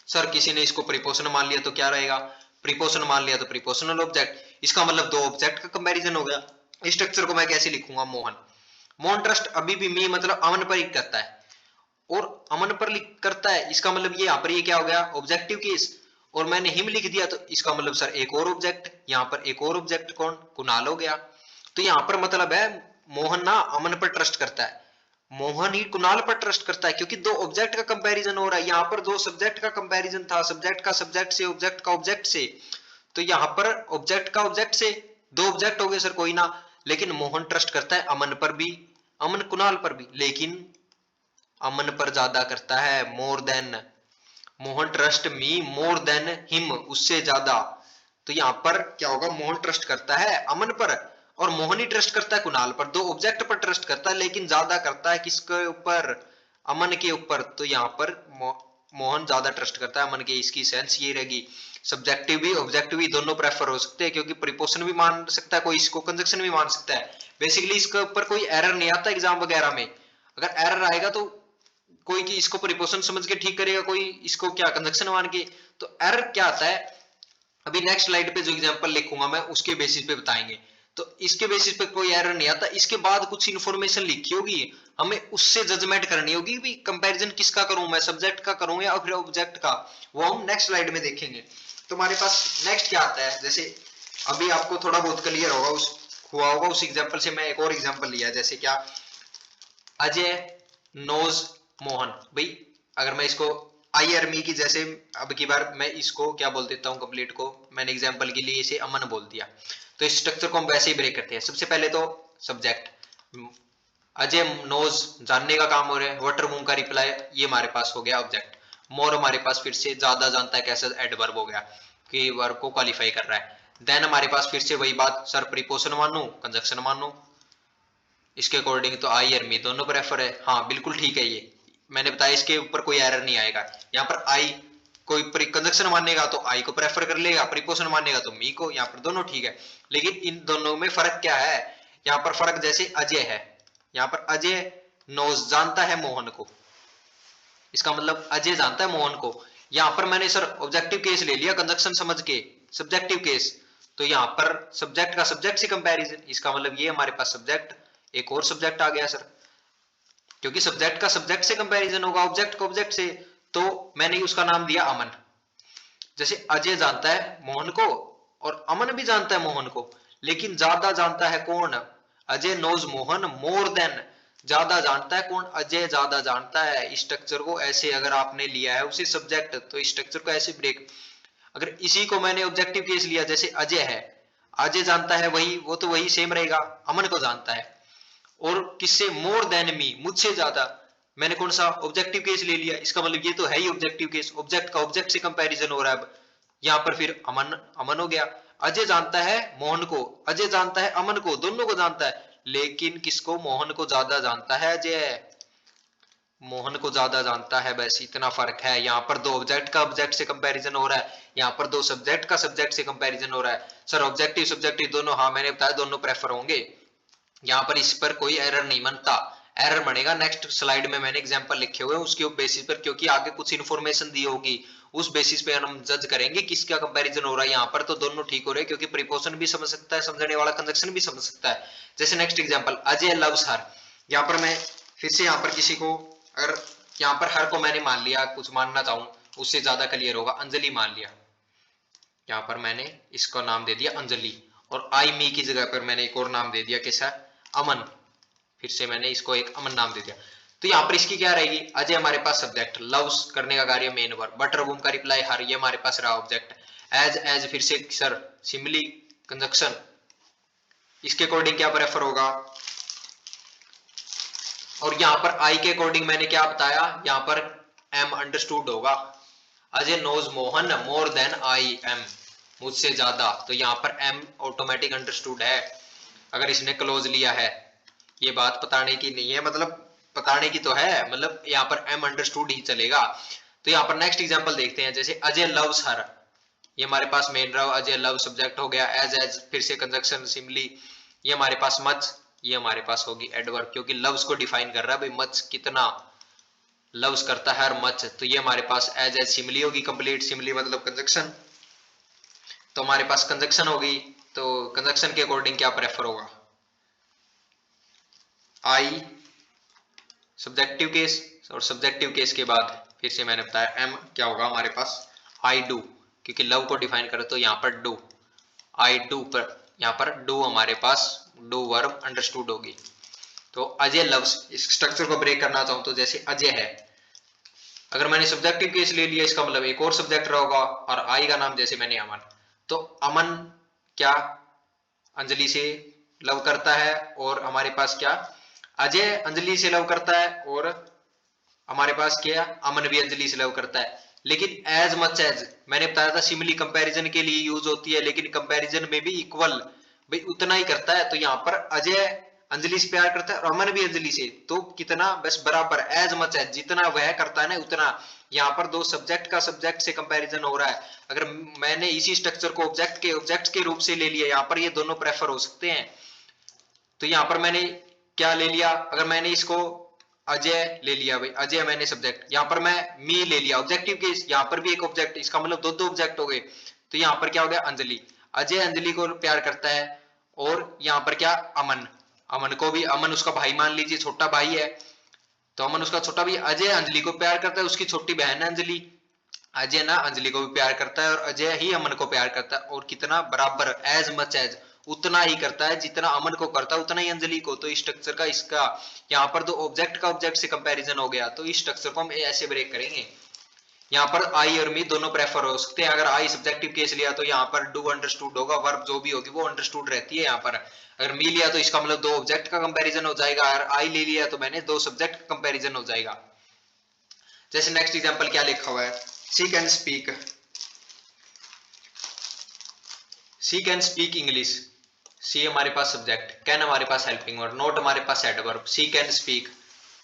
सर किसी ने इसको प्रीपोजिशन मान लिया तो क्या रहेगा, प्रीपोजिशन मान लिया तो प्रीपोजिशनल ऑब्जेक्ट, इसका मतलब दो ऑब्जेक्ट का कंपैरिजन हो गया। इस स्ट्रक्चर को मैं कैसे लिखूंगा, मोहन, मोहन ट्रस्ट अभी भी मी मतलब अमन पर ही करता है, और अमन पर करता है, इसका मतलब ये यहाँ पर ये क्या हो गया, ऑब्जेक्टिव केस। और मैंने हिम लिख दिया, तो इसका मतलब सर एक और ऑब्जेक्ट, यहाँ पर एक और ऑब्जेक्ट कौन, कुणाल हो गया। तो यहाँ पर मतलब है मोहन ना अमन पर ट्रस्ट करता है, मोहन ही कुणाल पर ट्रस्ट करता है, क्योंकि दो ऑब्जेक्ट का कंपैरिजन हो रहा है। यहाँ पर दो सब्जेक्ट का कंपैरिजन था, सब्जेक्ट का सब्जेक्ट से, ऑब्जेक्ट का ऑब्जेक्ट से। तो यहाँ पर ऑब्जेक्ट का ऑब्जेक्ट से दो ऑब्जेक्ट हो गए सर, कोई ना। लेकिन मोहन ट्रस्ट करता है अमन पर भी, अमन कुणाल पर भी, लेकिन अमन पर ज्यादा करता है, more than. Mohan trust me more than him, उससे ज्यादा। तो यहां पर क्या होगा, मोहन ट्रस्ट करता है अमन पर, और मोहन ही ट्रस्ट करता है कुणाल पर, दो ऑब्जेक्ट पर ट्रस्ट करता है, लेकिन ज्यादा करता है किसके ऊपर, अमन के ऊपर। तो यहाँ पर मोहन ज्यादा ट्रस्ट करता है अमन के, इसकी सेंस ये रहेगी। सब्जेक्टिव भी ऑब्जेक्टिव भी दोनों प्रेफर हो सकते हैं, क्योंकि प्रीपोजिशन भी मान सकता है कोई, इसको कंजक्शन भी मान सकता है। बेसिकली इसके ऊपर कोई एरर नहीं आता एग्जाम वगैरह में। अगर एरर आएगा तो कोई कि इसको प्रीपोजिशन समझ के ठीक करेगा, कोई इसको क्या कंजक्शन मान के। तो एरर क्या आता है, अभी नेक्स्ट स्लाइड पे जो एग्जांपल लिखूंगा मैं उसके बेसिस पे बताएंगे। तो इसके बेसिस पे कोई एरर नहीं आता, इसके बाद कुछ इन्फॉर्मेशन लिखी होगी, हमें उससे जजमेंट करनी होगी भी कंपैरिजन किसका करूं, मैं सब्जेक्ट का करूं या फिर ऑब्जेक्ट का, वो हम नेक्स्ट स्लाइड में देखेंगे। तो हमारे पास नेक्स्ट क्या आता है, जैसे अभी आपको थोड़ा बहुत क्लियर होगा उस हुआ होगा उस एग्जांपल से। मैं एक और एग्जांपल लिया, जैसे क्या, अजय नोज मोहन। भाई अगर मैं इसको आई आर मी की, जैसे अब की बार मैं इसको क्या बोल देता हूँ कंप्लीट को, मैंने एग्जांपल के लिए इसे अमन बोल दिया। तो इस स्ट्रक्चर को हम वैसे ही ब्रेक करते हैं। सबसे पहले तो सब्जेक्ट, अजय नोज जानने का काम हो रहा है, वाटर मून का रिप्लाई, ये हमारे पास हो गया ऑब्जेक्ट। मोर हमारे पास फिर से ज्यादा जानता है, कैसे एडवर्ब हो गया कि वर्ब को क्वालिफाई कर रहा है। देन हमारे पास फिर से वही बात, सर प्रीपोजिशन मानू कंजक्शन मानू, इसके अकॉर्डिंग तो आई और मी दोनों प्रेफर है। हाँ बिल्कुल ठीक है, ये मैंने बताया, इसके ऊपर कोई एरर नहीं आएगा। यहाँ पर आई कोई कंजक्शन मानेगा तो आई को प्रेफर कर लेगा, प्रीपोजिशन मानेगा तो मी को, यहाँ पर दोनों ठीक है। लेकिन इन दोनों में फर्क क्या है, यहाँ पर फर्क जैसे अजय है, यहाँ पर अजय नोज जानता है मोहन को, इसका मतलब अजय जानता है मोहन को। यहाँ पर मैंने सर ऑब्जेक्टिव केस ले लिया कंजक्शन समझ के, सब्जेक्टिव केस। तो यहाँ पर सब्जेक्ट का सब्जेक्ट से कंपैरिजन, इसका मतलब ये हमारे पास सब्जेक्ट, एक और सब्जेक्ट आ गया सर, क्योंकि सब्जेक्ट का सब्जेक्ट से कंपैरिजन होगा, ऑब्जेक्ट का ऑब्जेक्ट से। तो मैंने उसका नाम दिया अमन। जैसे अजय जानता है मोहन को, और अमन भी जानता है मोहन को, लेकिन ज्यादा जानता है कौन, Ajay knows Mohan more than. ज्यादा जानता है कौन, अजय ज्यादा जानता है। इस स्ट्रक्चर को ऐसे अगर आपने लिया है उसी सब्जेक्ट, तो इस स्ट्रक्चर को ऐसे ब्रेक। अगर इसी को मैंने ऑब्जेक्टिव केस लिया, जैसे अजय है, अजय जानता है वही, वो तो वही सेम रहेगा, अमन को जानता है, और किससे, मोर देन मी, मुझसे ज्यादा। मैंने कौन सा ऑब्जेक्टिव केस ले लिया, इसका मतलब ये तो है ही ऑब्जेक्टिव केस, ऑब्जेक्ट का ऑब्जेक्ट से कंपैरिजन हो रहा है। अब यहाँ पर फिर अमन अमन हो गया। अजय जानता है मोहन को, अजय जानता है अमन को, दोनों को जानता है, लेकिन किसको, मोहन को ज्यादा जानता है अजय, मोहन को ज्यादा जानता है, बस इतना फर्क है। यहाँ पर दो ऑब्जेक्ट का ऑब्जेक्ट से कंपैरिजन हो रहा है, यहाँ पर दो सब्जेक्ट का सब्जेक्ट से कंपैरिजन हो रहा है। सर ऑब्जेक्टिव सब्जेक्टिव दोनों, हाँ मैंने बताया दोनों प्रेफर होंगे, यहाँ पर इस पर कोई एरर नहीं बनता। एरर बनेगा नेक्स्ट स्लाइड में, मैंने एग्जांपल लिखे हुए हैं उसके बेसिस पर, क्योंकि आगे कुछ इन्फॉर्मेशन दी होगी, उस बेसिस पे हम जज करेंगे किसका कंपैरिजन हो रहा है। यहाँ पर तो दोनों ठीक हो रहे हैं, क्योंकि प्रीपोजिशन भी समझ सकता है समझने वाला, कंजक्शन भी समझ सकता है। जैसे next example, Ajay loves her. यहाँ पर मैं फिर से यहाँ पर किसी को, अगर यहाँ पर हर को मैंने मान लिया, कुछ मानना चाहूं उससे ज्यादा क्लियर होगा, अंजलि मान लिया। यहाँ पर मैंने इसका नाम दे दिया अंजलि, और आई मी की जगह पर मैंने एक और नाम दे दिया, कैसा, अमन। फिर से मैंने इसको एक अमन नाम दे दिया। तो यहाँ पर इसकी क्या रहेगी, अजय हमारे पास सब्जेक्ट, लव्स करने का कार्य मेन वर्ब, बटर बूम का रिप्लाई हर, ये हमारे पास रहा ऑब्जेक्ट, एज फिर से सर सिमिली कंजक्शन, इसके अकॉर्डिंग क्या प्रेफर होगा। और यहाँ पर आई के अकॉर्डिंग मैंने क्या बताया, यहाँ पर एम अंडरस्टूड होगा, Ajay knows Mohan more than I am, मुझसे ज्यादा, तो यहाँ पर एम ऑटोमेटिक अंडरस्टूड है अगर इसने क्लोज लिया है। ये बात बताने की नहीं है, मतलब बताने की तो है, मतलब यहाँ पर एम अंडरस्टूड ही चलेगा। तो यहाँ पर नेक्स्ट एग्जांपल देखते हैं, जैसे अजय लव्स हर, ये हमारे पास मेन रहा, अजय लव सब्जेक्ट हो गया, एज फिर से कंजक्शन सिमली, ये हमारे पास मच, ये हमारे पास होगी एडवर्ब, क्योंकि लव्स को डिफाइन कर रहा है भाई, मच कितना लव्स करता है और मच, तो ये हमारे पास एज सिमली होगी, कंप्लीट सिमली मतलब कंजक्शन, तो हमारे पास कंजक्शन होगी। तो कंजक्शन के अकॉर्डिंग क्या प्रेफर होगा, आई सब्जेक्टिव केस, और सब्जेक्टिव केस के बाद फिर से मैंने बताया एम क्या होगा हमारे पास, आई डू, क्योंकि लव को डिफाइन करो तो यहाँ पर डू, आई डू पर यहाँ पर डू हमारे पास डू वर्ब अंडरस्टूड होगी। तो अजय लव्स, इस स्ट्रक्चर को ब्रेक करना चाहूं तो जैसे अजय है, अगर मैंने सब्जेक्टिव केस ले लिया, इसका मतलब एक और सब्जेक्ट रहेगा, और आई का नाम जैसे मैंने अमन, तो अमन क्या अंजलि से लव करता है, और हमारे पास क्या अजय अंजलि से लव करता है, और हमारे पास क्या अमन भी अंजलि से लव करता है। लेकिन एज मच एज मैंने बताया था सिमिली कंपैरिजन के लिए यूज होती है, लेकिन कंपैरिजन में भी इक्वल भाई उतना ही करता है, तो यहाँ पर अजय अंजलि से प्यार करता है और अमन भी अंजलि से, तो कितना बस बराबर, एज मच एज जितना वह करता है ना उतना। यहाँ पर दो सब्जेक्ट का सब्जेक्ट से कंपैरिजन हो रहा है, अगर मैंने इसी स्ट्रक्चर को ऑब्जेक्ट के रूप से ले लिया, यहाँ पर ये दोनों प्रेफर हो सकते हैं। तो यहाँ पर मैंने क्या ले लिया, अगर मैंने इसको अजय ले लिया भाई, अजय मैंने सब्जेक्ट, यहाँ पर मैं मी ले लिया ऑब्जेक्टिव केस, यहाँ पर भी एक ऑब्जेक्ट, इसका मतलब दो दो ऑब्जेक्ट हो गए। तो यहाँ पर क्या हो गया, अंजलि, अजय अंजलि को प्यार करता है, और यहाँ पर क्या अमन, अमन को भी, अमन उसका भाई मान लीजिए, छोटा भाई है, तो अमन उसका छोटा भाई, अजय अंजलि को प्यार करता है, उसकी छोटी बहन है अंजलि, अजय ना अंजलि को भी प्यार करता है, और अजय ही अमन को प्यार करता है, और कितना बराबर, एज मच एज उतना ही करता है जितना अमन को करता है उतना ही अंजलि को। तो इस स्ट्रक्चर का इसका यहाँ पर दो ऑब्जेक्ट का ऑब्जेक्ट से कंपैरिजन हो गया, तो इस स्ट्रक्चर को हम ऐसे ब्रेक करेंगे। यहाँ पर आई और मी दोनों प्रेफर हो सकते हैं, अगर आई सब्जेक्टिव केस लिया तो यहाँ पर डू अंडरस्टूड होगा, वर्ब जो भी होगी वो अंडरस्टूड रहती है यहाँ पर। अगर मी लिया तो इसका मतलब दो ऑब्जेक्ट का कंपैरिजन हो जाएगा, और आई ले लिया तो मैंने दो सब्जेक्ट का कंपैरिजन हो जाएगा। जैसे नेक्स्ट एग्जांपल क्या लिखा हुआ है, she can speak, she can speak English, see हमारे पास सब्जेक्ट, कैन हमारे पास हेल्पिंग वर्ब, नॉट हमारे पास एडवर्ब, सी कैन स्पीक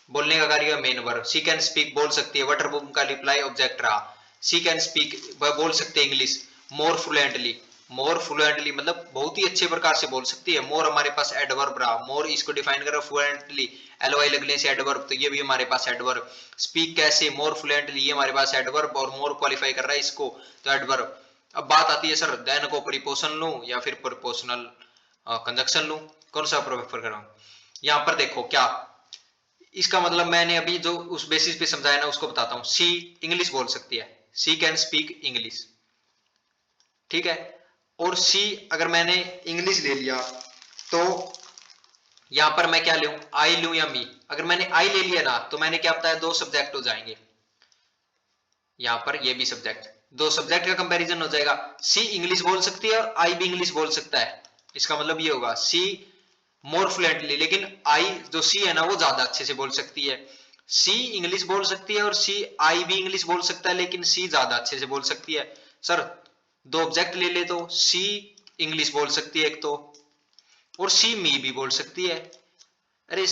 बोलने का कार्य main verb, she can speak बोल सकती है, वाटर बूम का रिप्लाई ऑब्जेक्ट रहा, सी कैन स्पीक बोल सकते हैं English, more fluently, more fluently मतलब बहुत ही अच्छे प्रकार से बोल सकती है, मोर हमारे पास एडवर्ब रहा, मोर इसको डिफाइन कर रहा है फ्लुएंटली, एलवाई लगने से एडवर्ब, तो ये भी हमारे पास एडवर्ब, स्पीक कैसे मोर फ्लुएंटली, ये हमारे पास एडवर्ब, और मोर क्वालिफाई कर रहा है इसको, तो एडवर्ब। अब बात आती है सर देन को प्रीपोजिशन लूं या फिर प्रीपोजिशनल कंजक्शन लूं, कौन सा प्रेफर कर रहा हूं। यहाँ पर देखो क्या, इसका मतलब मैंने अभी जो उस बेसिस पे समझाया ना उसको बताता हूँ। सी इंग्लिश बोल सकती है, सी कैन स्पीक इंग्लिश, ठीक है। और सी अगर मैंने इंग्लिश ले लिया तो यहां पर मैं क्या लूं, आई लूं या मी, अगर मैंने आई ले लिया ना तो मैंने क्या बताया, दो सब्जेक्ट हो जाएंगे, यहां पर ये भी सब्जेक्ट, दो सब्जेक्ट का कंपैरिजन हो जाएगा। सी इंग्लिश बोल सकती है और आई भी इंग्लिश बोल सकता है, इसका मतलब ये होगा सी मोर फ्लुएंटली, लेकिन आई जो सी है ना वो ज्यादा अच्छे से बोल सकती है। सी इंग्लिश बोल सकती है और सी आई भी इंग्लिश बोल सकता है, लेकिन सी ज्यादा अच्छे से बोल सकती है। सर दो ऑब्जेक्ट ले ले तो सी इंग्लिश बोल सकती है एक तो, और सी मी भी बोल सकती है। अरे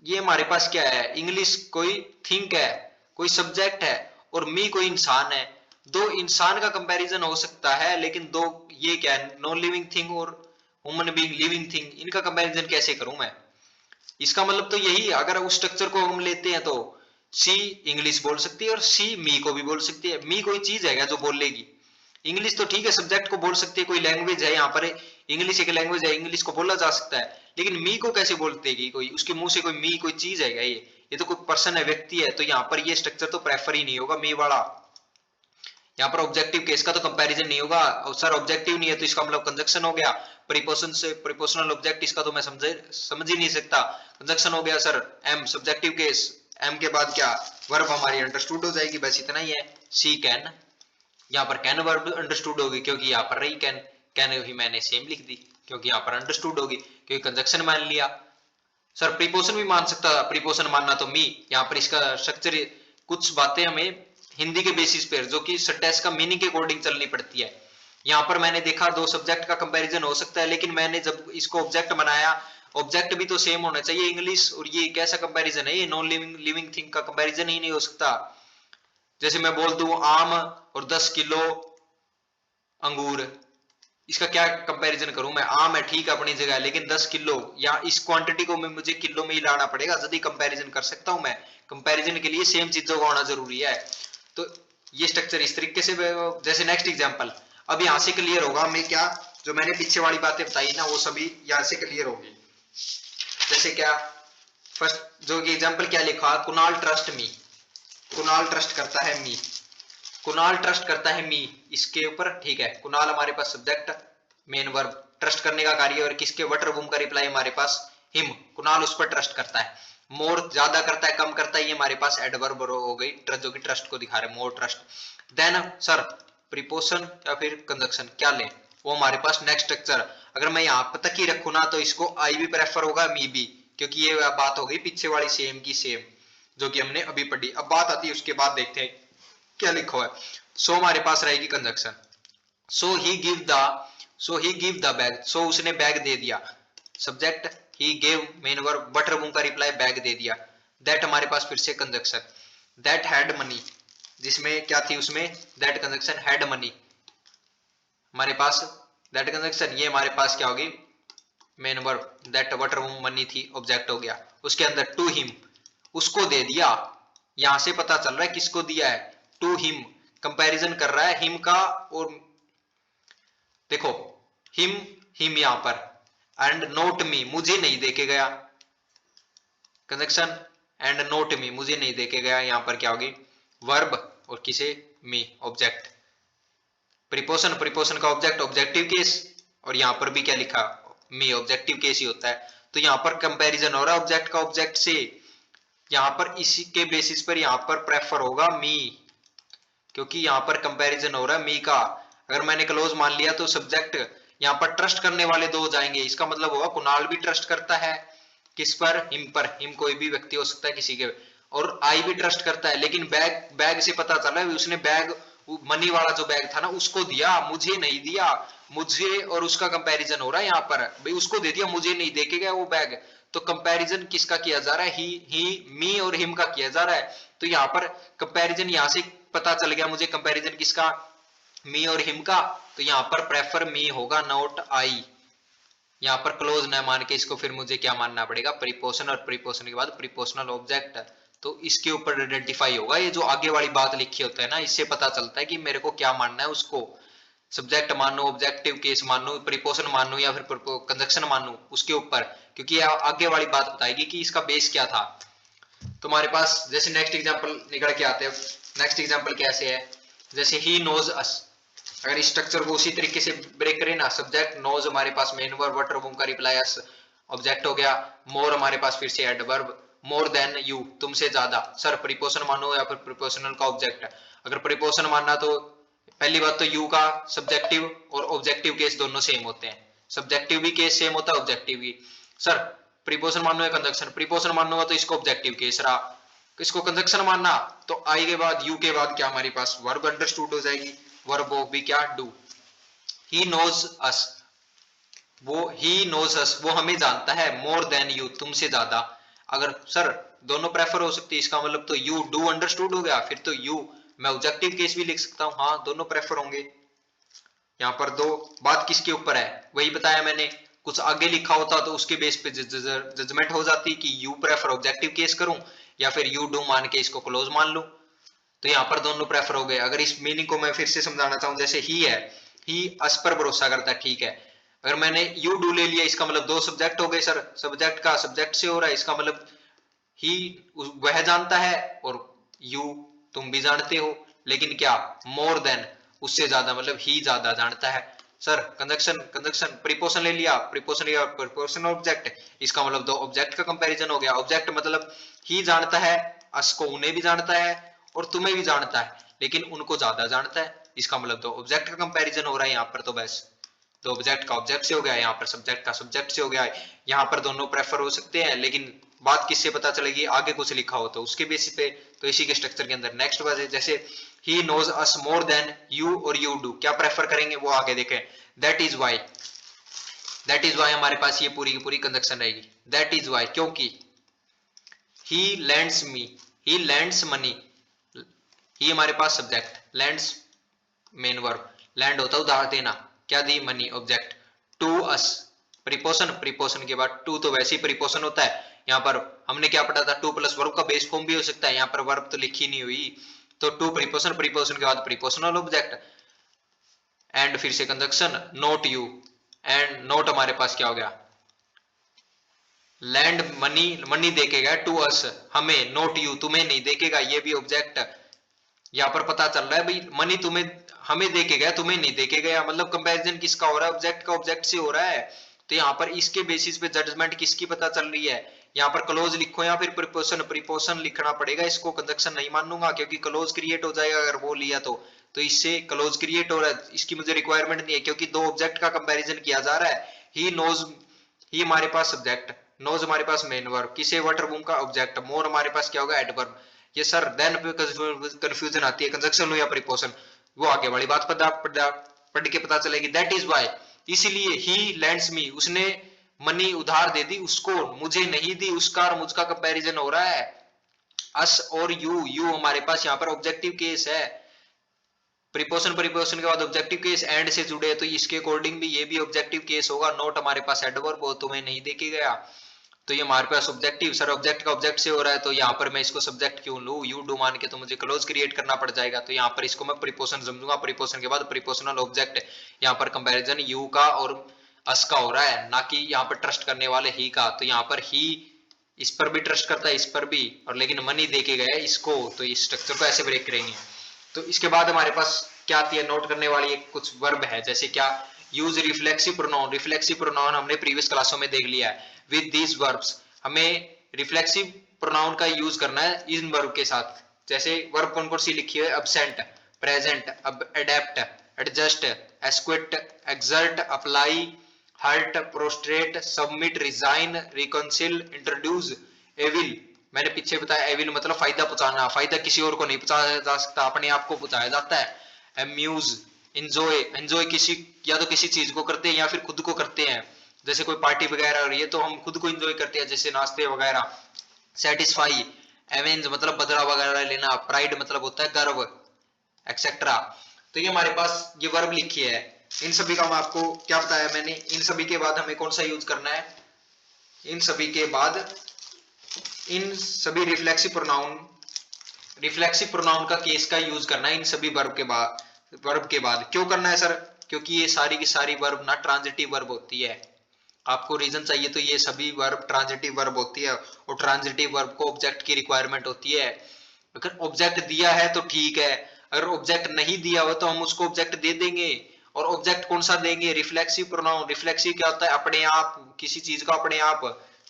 ये हमारे पास क्या है, इंग्लिश कोई थिंक है, कोई सब्जेक्ट है, और मी कोई इंसान है, दो इंसान का कंपैरिजन हो सकता है, लेकिन दो ये क्या है, नॉन लिविंग थिंग और ह्यूमन बीइंग लिविंग थिंग, इनका कंपैरिजन कैसे करूं मैं। इसका मतलब तो यही, अगर उस स्ट्रक्चर को हम लेते हैं तो सी इंग्लिश बोल सकती है और सी मी को भी बोल सकती है। मी कोई चीज है क्या जो बोलेगी, इंग्लिश तो ठीक है सब्जेक्ट को बोल सकती है, कोई लैंग्वेज है, यहाँ पर इंग्लिश एक लैंग्वेज है, इंग्लिश को बोला जा सकता है, लेकिन मी को कैसे बोलतेगी कोई, उसके मुंह से कोई मी कोई चीज है क्या, ये तो कोई पर्सन है, व्यक्ति है, तो यहाँ पर ये स्ट्रक्चर तो प्रेफर ही नहीं होगा मी वाला। यहाँ पर ऑब्जेक्टिव केस का तो कंपैरिजन नहीं होगा। और सर ऑब्जेक्टिव नहीं है तो इसका मतलब कंजक्शन हो गया। प्रीपोजिशन से प्रीपोजिशनल ऑब्जेक्ट, इसका तो मैं समझ ही नहीं सकता। कंजक्शन हो गया sir. Am subjective case, am के बाद क्या, वर्ब हमारी अंडरस्टूड हो जाएगी, बस इतना ही है। सी कैन, यहाँ पर कैन वर्ब अंडरस्टूड होगी क्योंकि यहाँ पर रही कैन, कैन ही मैंने सेम लिख दी क्योंकि यहाँ पर अंडरस्टूड होगी क्योंकि कंजक्शन मान लिया। सर प्रीपोजिशन भी मान सकता, प्रीपोजिशन मानना तो मी, यहाँ पर इसका स्ट्रक्चर, कुछ बातें हमें हिंदी के बेसिस पर जो कि सेंटेंस का मीनिंग के अकॉर्डिंग चलनी पड़ती है। यहाँ पर मैंने देखा दो सब्जेक्ट का कंपैरिजन हो सकता है, लेकिन मैंने जब इसको ऑब्जेक्ट बनाया, ऑब्जेक्ट भी तो सेम होना चाहिए इंग्लिश, और ये कैसा कंपैरिजन है, ये नॉन लिविंग लिविंग थिंग का कंपैरिजन ही नहीं हो सकता। जैसे मैं बोल दूं आम और 10 किलो अंगूर, इसका क्या कंपैरिजन करूं मैं, आम है ठीक अपनी जगह, लेकिन 10 किलो, या इस क्वांटिटी को मैं मुझे किलो में ही लाना पड़ेगा यदि कंपैरिजन कर सकता हूं मैं। कंपैरिजन के लिए सेम चीजों का होना जरूरी है। तो ये स्ट्रक्चर इस तरीके से, जैसे नेक्स्ट एग्जांपल, अब यहां से क्लियर होगा मैं क्या, जो मैंने पीछे वाली बातें बताई ना वो सभी यहां से क्लियर होगी। जैसे क्या, फर्स्ट जो एग्जांपल क्या लिखा, Kunal trust me, Kunal trust करता है मी, कुणाल ट्रस्ट करता है मी, इसके ऊपर ठीक है। कुणाल हमारे पास सब्जेक्ट, मेन वर्ब, ट्रस्ट करने का कार्य, और किसके वटर वुम का रिप्लाई हमारे पास हिम, कुणाल उस पर ट्रस्ट करता है। मोर ज्यादा करता है कम करता है, ये हमारे पास एडवर्ब हो गई, ट्रस्ट जो कि ट्रस्ट को दिखा रहे, मोर ट्रस्ट। देन सर प्रीपोजिशन या फिर कंजक्शन क्या ले, वो हमारे पास नेक्स्ट स्ट्रक्चर, अगर मैं यहाँ तक ही रखू ना तो इसको आई भी प्रेफर होगा मी भी, क्योंकि ये बात हो गई पीछे वाली सेम की सेम जो कि हमने अभी पढ़ी। अब बात आती है उसके बाद देखते हैं क्या लिखा हुआ है। सो हमारे पास रहेगी conjunction, so he give the bag, so उसने बैग दे दिया, subject he gave main verb, what or whom का रिप्लाई बैग दे दिया। दैट हमारे पास फिर से कंजक्शन, दैट हैड मनी, जिसमें क्या थी उसमें, दैट कंजक्शन हैड मनी हमारे पास, दैट कंजक्शन ये हमारे पास क्या होगी, main verb, that butter boom money थी, ऑब्जेक्ट हो गया। उसके अंदर टू हिम, उसको दे दिया, यहां से पता चल रहा है किसको दिया है, टू हिम, कंपैरिजन कर रहा है हिम का, और देखो हिम, हिम यहां पर, एंड नोट मी, मुझे नहीं देके गया, कंजक्शन एंड नोट मी, मुझे नहीं देके गया, यहां पर क्या होगी वर्ब, और किसे मी ऑब्जेक्ट। प्रीपोजिशन, प्रीपोजिशन का ऑब्जेक्ट ऑब्जेक्टिव केस, और यहां पर भी क्या लिखा, मी ऑब्जेक्टिव केस ही होता है। तो यहां पर कंपैरिजन हो रहा है ऑब्जेक्ट का ऑब्जेक्ट से, यहां पर इसी के बेसिस पर यहां पर प्रेफर होगा मी, क्योंकि यहां पर कंपैरिजन हो रहा है मी का। अगर मैंने क्लोज मान लिया तो सब्जेक्ट यहां पर ट्रस्ट करने वाले दो हो जाएंगे, इसका मतलब होगा कुणाल भी ट्रस्ट करता है किस पर, हिम पर, हिम कोई भी व्यक्ति हो सकता है किसी के, और आई भी ट्रस्ट करता है, लेकिन बैग, बैग से पता चला है उसने बैग, मनी वाला जो बैग था ना उसको दिया, मुझे नहीं दिया, मुझे और उसका कंपैरिजन हो रहा है यहाँ पर, भाई उसको दे दिया मुझे नहीं देके गया वो बैग। तो कंपैरिजन किसका किया जा रहा है, ही मी और हिम का किया जा रहा है। तो यहाँ पर कंपैरिजन यहां से पता चल गया मुझे, कंपैरिजन किसका, मी और हिम का, तो यहाँ पर प्रेफर मी होगा नॉट आई। यहाँ पर क्लोज न मान के इसको फिर मुझे क्या मानना पड़ेगा, प्रीपोजिशन, और प्रीपोजिशन के बाद प्रीपोजिशनल ऑब्जेक्ट। तो इसके ऊपर आइडेंटिफाई होगा, ये जो आगे वाली बात लिखी होता है ना, इससे पता चलता है कि मेरे को क्या मानना है, उसको सब्जेक्ट मानू, ऑब्जेक्टिव केस मानू, प्रीपोजिशन मानू, या फिर कंजक्शन मानू उसके ऊपर, क्योंकि आगे वाली बात बताएगी कि इसका बेस क्या था। तो हमारे पास जैसे नेक्स्ट एग्जांपल निकल के आते हैं। नेक्स्ट एग्जांपल कैसे है, जैसे ही नोज अस, अगर इस स्ट्रक्चर को उसी तरीके से ब्रेक करें ना, सब्जेक्ट नोज हमारे पास मेन वर्ब, वटर बूम का रिप्लाई अस ऑब्जेक्ट हो गया, मोर हमारे पास फिर से एडवर्ब, मोर देन यू तुमसे ज्यादा, सर प्रीपोजिशन मानो या फिर प्रीपोजिशनल का ऑब्जेक्ट। अगर प्रीपोजिशन मानना तो पहली बात तो यू का सब्जेक्टिव और ऑब्जेक्टिव केस दोनों सेम होते हैं, सब्जेक्टिव भी केस सेम होता है, ऑब्जेक्टिव भी। सर प्रीपोजिशन मानना है कंजक्शन, प्रीपोजिशन मानना हुआ तो इसको ऑब्जेक्टिव केस रहा, इसको कंजक्शन मानना तो आई के बाद यू के बाद क्या हमारे पास वर्ब अंडरस्टूड हो जाएगी, वर्ब ऑफ भी क्या, डू। ही नोज अस, वो ही नोज अस वो हमें जानता है, मोर देन यू तुमसे ज्यादा। अगर सर दोनों प्रेफर हो सकती है, इसका मतलब तो यू डू अंडरस्टूड हो गया, फिर तो यू मैं ऑब्जेक्टिव केस भी लिख सकता हूँ, हाँ दोनों प्रेफर होंगे। यहाँ पर दो बात किसके ऊपर है वही बताया मैंने, कुछ आगे लिखा होता तो उसके बेस पे जजमेंट हो जाती कि यू प्रेफर ऑब्जेक्टिव केस करूं या फिर यू डू मान के इसको क्लोज मान लूं। तो यहाँ पर दोनों प्रेफर हो गए। अगर इस मीनिंग को मैं फिर से समझाना चाहूं, जैसे ही है, ही अस पर भरोसा करता है, ठीक है। अगर मैंने यू डू ले लिया, इसका मतलब दो सब्जेक्ट हो गए सर, सब्जेक्ट का सब्जेक्ट से हो रहा है, इसका मतलब ही वह जानता है और यू तुम भी जानते हो, लेकिन क्या मोर देन, उससे ज्यादा, मतलब ही ज्यादा जानता है। सर कंजक्शन कंजक्शन प्रीपोजिशन ले लिया, प्रीपोजिशन ऑब्जेक्ट, इसका मतलब दो ऑब्जेक्ट का कंपैरिजन हो गया। ऑब्जेक्ट मतलब ही जानता है, अस को उन्हें भी जानता है और तुम्हें भी जानता है, लेकिन उनको ज्यादा जानता है, इसका मतलब दो ऑब्जेक्ट का कंपैरिजन हो रहा है यहाँ पर। तो बस तो ऑब्जेक्ट का ऑब्जेक्ट से हो गया, यहाँ पर सब्जेक्ट का सब्जेक्ट से हो गया। यहाँ पर दोनों प्रेफर हो सकते हैं, लेकिन बात किससे पता चलेगी, आगे कुछ लिखा हो तो उसके बेसिस पे। तो इसी के स्ट्रक्चर के अंदर नेक्स्ट बात है, जैसे he knows us more than you और यू डू, क्या प्रेफर करेंगे वो आगे देखें। That is why, that is why हमारे पास ये पूरी की पूरी कंजक्शन रहेगी। दैट इज वाई क्योंकि he lends me, he lends money, he हमारे पास subject, lends main verb, lend होता है उधार देना, क्या the money object, to us preposition, preposition के बाद टू तो वैसे ही प्रीपोजिशन होता है। यहाँ पर हमने क्या पढ़ा था, टू प्लस वर्ब का बेस फॉर्म भी हो सकता है, यहाँ पर वर्ब तो लिखी नहीं हुई, तो टू प्रीपोजिशन, प्रीपोजिशन के बाद प्रीपोजिशनल ऑब्जेक्ट एंड फिर से conjunction note you, and note हमारे पास क्या हो गया, लैंड मनी, मनी देखेगा टू अस हमें, नोट यू तुम्हें नहीं देखेगा, ये भी ऑब्जेक्ट। यहाँ पर पता चल रहा है भाई मनी तुम्हें, हमें देके गया तुम्हें नहीं देके गया, मतलब कंपैरिजन किसका हो रहा है, ऑब्जेक्ट का ऑब्जेक्ट से हो रहा है। तो यहाँ पर इसके बेसिस पे जजमेंट किसकी पता चल रही है, यहाँ पर क्लोज लिखो या फिर प्रीपोजिशन, प्रीपोजिशन लिखना पड़ेगा, इसको कंजक्शन नहीं मानूंगा क्योंकि क्लोज क्रिएट हो जाएगा अगर वो लिया तो इससे क्लोज क्रिएट हो रहा है, इसकी मुझे रिक्वायरमेंट नहीं है क्योंकि दो ऑब्जेक्ट का कंपैरिजन किया जा रहा है। ही नोज, ही हमारे पास सब्जेक्ट, नोज हमारे पास मेन वर्ब, किसे वाटर बूम का ऑब्जेक्ट, मोर हमारे पास क्या होगा एडवर्ब। ये सर देन पे कंफ्यूजन आती है, कंजक्शन हो या प्रीपोजिशन, वो आगे वाली बात पढ़ के पता चलेगी। दैट इज वाई, इसलिए ही लैंड्स मी, उसने मनी उधार दे दी उसको, मुझे नहीं दी, उसका और मुझका कंपैरिजन हो रहा है। अस और यू, यू हमारे पास यहाँ पर ऑब्जेक्टिव केस है, प्रीपोजिशन, प्रीपोजिशन के बाद ऑब्जेक्टिव केस एंड से जुड़े, तो इसके अकॉर्डिंग भी ये भी ऑब्जेक्टिव केस होगा। नोट हमारे पास एडवर्ब, वो तुम्हें नहीं देखे गया, तो ये हमारे पास ऑब्जेक्टिव, सर ऑब्जेक्ट का ऑब्जेक्ट से हो रहा है तो यहाँ पर मैं इसको सब्जेक्ट क्यों लूं, यू डू मान के, तो मुझे क्लोज क्रिएट करना पड़ जाएगा, तो यहाँ पर इसको मैं प्रीपोजिशन समझूंगा, प्रीपोजिशन के बाद प्रीपोजिशनल ऑब्जेक्ट, यहाँ पर कंपैरिजन यू का और अस का हो रहा है, ना कि यहाँ पर ट्रस्ट करने वाले ही का। तो यहाँ पर ही इस पर भी ट्रस्ट करता है, इस पर भी, और लेकिन मनी देके गया इसको, तो इस स्ट्रक्चर को ऐसे ब्रेक करेंगे। तो इसके बाद हमारे पास क्या आती है, नोट करने वाली एक कुछ वर्ब है, जैसे क्या, use reflexive pronoun, reflexive pronoun हमने प्रीवियस क्लासों में देख लिया है। विद दीज वर्ब्स, हमें रिफ्लेक्सिव प्रोनाउन का यूज करना है इन वर्ब के साथ। जैसे वर्ब कौन कौन सी लिखी है, अब्सेंट, प्रेजेंट, अब adapt, adjust, acquit, exert, apply, hurt, prostrate, submit, resign, reconcile, introduce, avail. मैंने पीछे बताया एविल मतलब फायदा पहुंचाना, फायदा किसी और को नहीं पहुंचाया जा सकता, अपने आप को पहुंचाया जाता है। अम्यूज, एंजॉय, एंजॉय किसी, या तो किसी चीज को करते हैं या फिर खुद को करते हैं, जैसे कोई पार्टी वगैरह हो रही है तो हम खुद को एंजॉय करते हैं, जैसे नाश्ते वगैरह। सेटिस्फाई, एवेंज मतलब बदला वगैरह लेना, प्राइड मतलब होता है गर्व, एक्सेट्रा। तो ये हमारे पास ये वर्ब लिखी है, इन सभी का मैं आपको क्या बताया मैंने, इन सभी के बाद हमें कौन सा यूज करना है, इन सभी के बाद इन सभी रिफ्लेक्सिव प्रोनाउन का केस का यूज करना है इन सभी वर्ब के बाद। क्यों करना है सर, क्योंकि ये सारी की सारी वर्ब ना ट्रांजिटिव वर्ब होती है। आपको रीजन चाहिए तो ये सभी वर्ब ट्रांजिटिव वर्ब होती है, और ट्रांजिटिव वर्ब को ऑब्जेक्ट की रिक्वायरमेंट होती है। अगर ऑब्जेक्ट दिया है तो ठीक है, अगर ऑब्जेक्ट नहीं दिया हो तो हम उसको ऑब्जेक्ट दे देंगे। और ऑब्जेक्ट कौन सा देंगे, रिफ्लेक्सिव प्रोनाउन। रिफ्लेक्सिव क्या होता है, अपने आप, किसी चीज का अपने आप,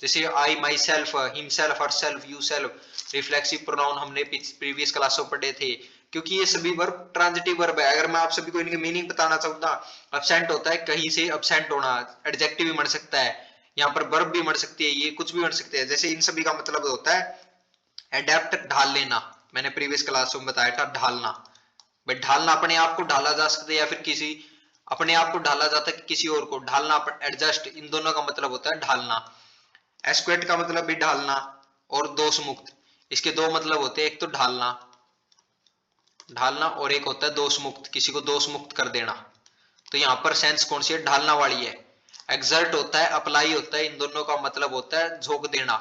जैसे I, myself, himself, herself, yourself. Reflexive pronoun हमने प्रीवियस क्लासों पढ़े थे, क्योंकि ये सभी वर्ब ट्रांजिटिव वर्ब है। अगर मैं आप सभी को इनके मीनिंग बताना चाहूंगा, अब्सेंट होता है कहीं से अब्सेंट होना, एडजेक्टिव भी बन सकता है, यहाँ पर वर्ब भी बन सकती है, ये कुछ भी बन सकते हैं। जैसे इन सभी का मतलब होता है एडेप्ट, ढाल लेना, मैंने प्रीवियस क्लासों में बताया था ढालना। भाई ढालना अपने आप को ढाला जा सकता है या फिर किसी, अपने आप को ढाला जाता है किसी और को ढालना, एडजस्ट, इन दोनों का मतलब होता है ढालना। एस्क्वेट का मतलब भी ढालना, और दोष मुक्त, इसके दो मतलब होते हैं, एक तो ढालना, ढालना, और एक होता है दोष मुक्त, किसी को दोष मुक्त कर देना। तो यहाँ पर सेंस कौन सी है, ढालना वाली है। एक्सर्ट होता है, अप्लाई होता है, इन दोनों का मतलब होता है झोंक देना।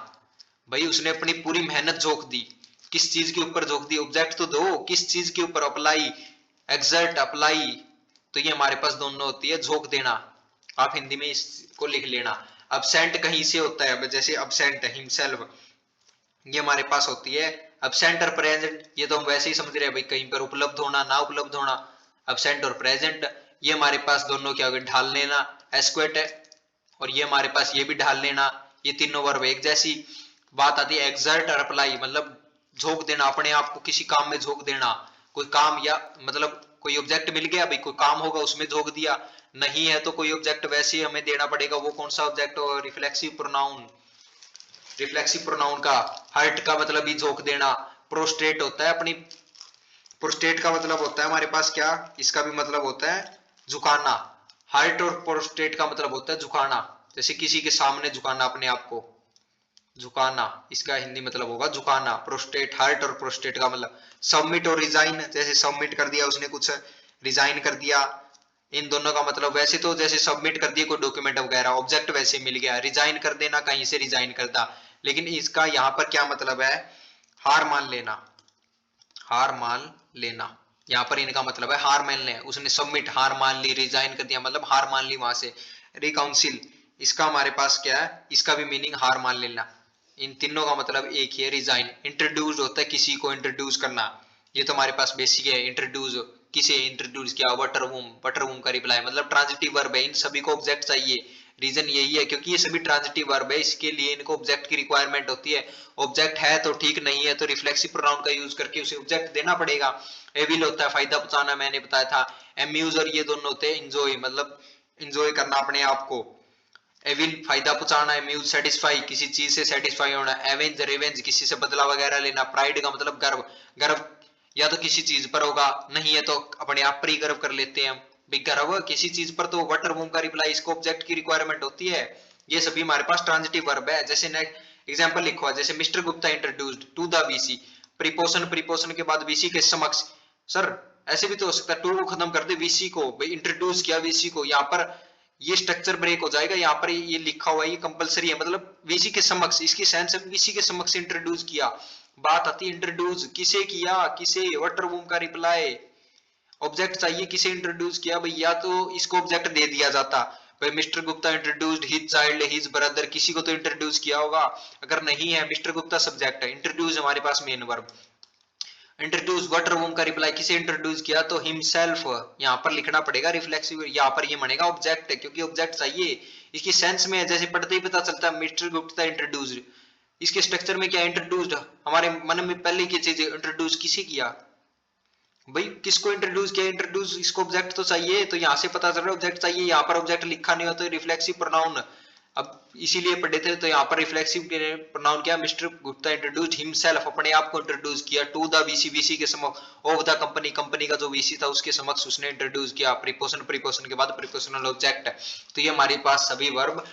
भाई उसने अपनी पूरी मेहनत झोंक दी, किस चीज के ऊपर झोंक दी, ऑब्जेक्ट तो दो, किस चीज के ऊपर, अप्लाई, एक्सर्ट, अप्लाई। तो ये हमारे पास दोनों होती है, झोंक देना, आप हिंदी में इसको लिख लेना। अब्सेंट कहीं से होता है, जैसे अब्सेंट, हिमसेल्फ, ये हमारे पास होती है एब्सेंट और प्रेजेंट ये तो हम वैसे ही समझ रहे हैं भाई, कहीं पर उपलब्ध होना ना उपलब्ध होना। एब्सेंट और प्रेजेंट ये हमारे पास दोनों क्या हो गए, ढाल लेना एस्क्वेट है, और ये हमारे पास ये भी ढाल लेना, ये तीनों वर्ब एक जैसी। बात आती है एक्सर्ट और अप्लाई, मतलब झोंक देना, अपने आप को किसी काम में झोंक देना। कोई काम या मतलब कोई ऑब्जेक्ट मिल गया भाई, कोई काम होगा उसमें झोंक दिया, नहीं है तो कोई ऑब्जेक्ट वैसे ही हमें देना पड़ेगा, वो कौन सा ऑब्जेक्ट हो, रिफ्लेक्सिव प्रोनाउन। रिफ्लेक्सिव प्रोनाउन का हर्ट का मतलब ही झोंक देना। प्रोस्ट्रेट होता है अपनी, प्रोस्टेट का मतलब होता है हमारे पास क्या, इसका भी मतलब होता है झुकाना। हर्ट और प्रोस्टेट का मतलब होता है झुकाना, जैसे किसी के सामने झुकाना अपने आप को, झुकाना, इसका हिंदी मतलब होगा झुकाना। प्रोस्टेट, हर्ट और प्रोस्टेट का मतलब। सबमिट और रिजाइन, जैसे सबमिट कर दिया उसने कुछ, रिजाइन कर दिया, इन दोनों का मतलब वैसे तो जैसे सबमिट कर दिया कोई डॉक्यूमेंट वगैरह, ऑब्जेक्ट वैसे मिल गया, रिजाइन कर देना कहीं से रिजाइन करता, लेकिन इसका यहाँ पर क्या मतलब है, हार मान लेना, हार मान लेना। यहाँ पर इनका मतलब है हार मान लें, उसने सबमिट हार मान ली, रिजाइन कर दिया मतलब हार मान ली वहां से। रिकाउंसिल, इसका हमारे पास क्या है, इसका भी मीनिंग हार मान लेना। इन तीनों का मतलब एक ही है, रिजाइन। इंट्रोड्यूस होता है किसी को इंट्रोड्यूस करना, ये तो हमारे पास बेसिक है। इंट्रोड्यूस, किसे इंट्रोड्यूस किया, वाटर वूम, वाटर वूम का रिप्लाई मतलब ट्रांजिटिव वर्ब है, इन सभी को ऑब्जेक्ट चाहिए। रीजन यही है क्योंकि ये सभी ट्रांजिटिव वर्ब है, इसके लिए इनको ऑब्जेक्ट की रिक्वायरमेंट होती है। ऑब्जेक्ट है तो ठीक, नहीं है तो रिफ्लेक्सिव प्रोनाउन का यूज करके उसे ऑब्जेक्ट देना पड़ेगा। एविल होता है फायदा पहुंचाना, मैंने बताया था। एम्यूज और ये दोनों होते हैं इंजॉय, मतलब इंजॉय करना अपने आप को। एविल फायदा पहुंचाना, एम्यूज सेटिस्फाई, किसी चीज से सेटिस्फाई होना। एवेंज रिवेंज, किसी से बदला वगैरह लेना। प्राइड का मतलब गर्व, गर्व या तो किसी चीज पर होगा, नहीं है तो अपने आप पर ही गर्व कर लेते हैं हम, भाई गर्व किसी चीज पर, तो वाटर वूम का रिप्लाई, इसको ऑब्जेक्ट की रिक्वायरमेंट होती है। ये सभी हमारे पास ट्रांजिटिव वर्ब है। जैसे नेक्स्ट एग्जांपल लिखो, जैसे mister Gupta introduced to the VC, preposition, preposition के बाद वीसी के समक्ष। सर ऐसे भी तो हो सकता है टू को खत्म कर दे वीसी को, भाई इंट्रोड्यूस किया वीसी को, यहाँ पर ये स्ट्रक्चर ब्रेक हो जाएगा। यहाँ पर ये लिखा हुआ है, ये कंपलसरी है, मतलब वीसी के समक्ष, इसकी सेंस है वीसी के समक्ष इंट्रोड्यूस किया। बात आती है इंट्रोड्यूस किसे किया, किसे, वाटर वूम का रिप्लाई। ऑब्जेक्ट चाहिए किसे इंट्रोड्यूस किया भाई, या तो इसको ऑब्जेक्ट दे दिया जाता, भाई mister Gupta introduced his child his brother, किसी को तो इंट्रोड्यूस किया होगा। अगर नहीं है, मिस्टर गुप्ता सब्जेक्ट है, इंट्रोड्यूस हमारे पास मेन वर्ब। इंट्रोड्यूस वाटर वूम का रिप्लाई, किसे इंट्रोड्यूस किया, तो हिमसेल्फ, यहाँ पर लिखना पड़ेगा रिफ्लेक्सिव, यहाँ पर ये बनेगा ऑब्जेक्ट, क्योंकि ऑब्जेक्ट चाहिए। इसकी सेंस में है, जैसे पढ़ते ही पता चलता है मिस्टर गुप्ता इंट्रोड्यूस्ड, इसके स्ट्रक्चर में क्या इंट्रोड्यूस्ड, हमारे मन में पहले की चीज इंट्रोड्यूस किसे किया, भाई किसको इंट्रोड्यूस किया, इंट्रोड्यूस, इसको ऑब्जेक्ट तो चाहिए, तो यहाँ से पता चल रहा है ऑब्जेक्ट चाहिए। यहाँ पर ऑब्जेक्ट लिखा नहीं हो तो रिफ्लेक्सिव प्रोनाउन, अब इसीलिए पढ़े थे, तो यहाँ पर रिफ्लेक्सिव प्रोनाउन क्या, मिस्टर गुप्ता इंट्रोड्यूस्ड हिमसेल्फ, अपने आप को इंट्रोड्यूस किया, टू द वीसी, वीसी के समक्ष, ऑफ द कंपनी, कंपनी का जो वीसी था उसके समक्ष उसने इंट्रोड्यूस किया। प्रीपोशन, प्रीपोशन के बाद प्रीपोशनल ऑब्जेक्ट। तो ये हमारे पास सभी वर्ब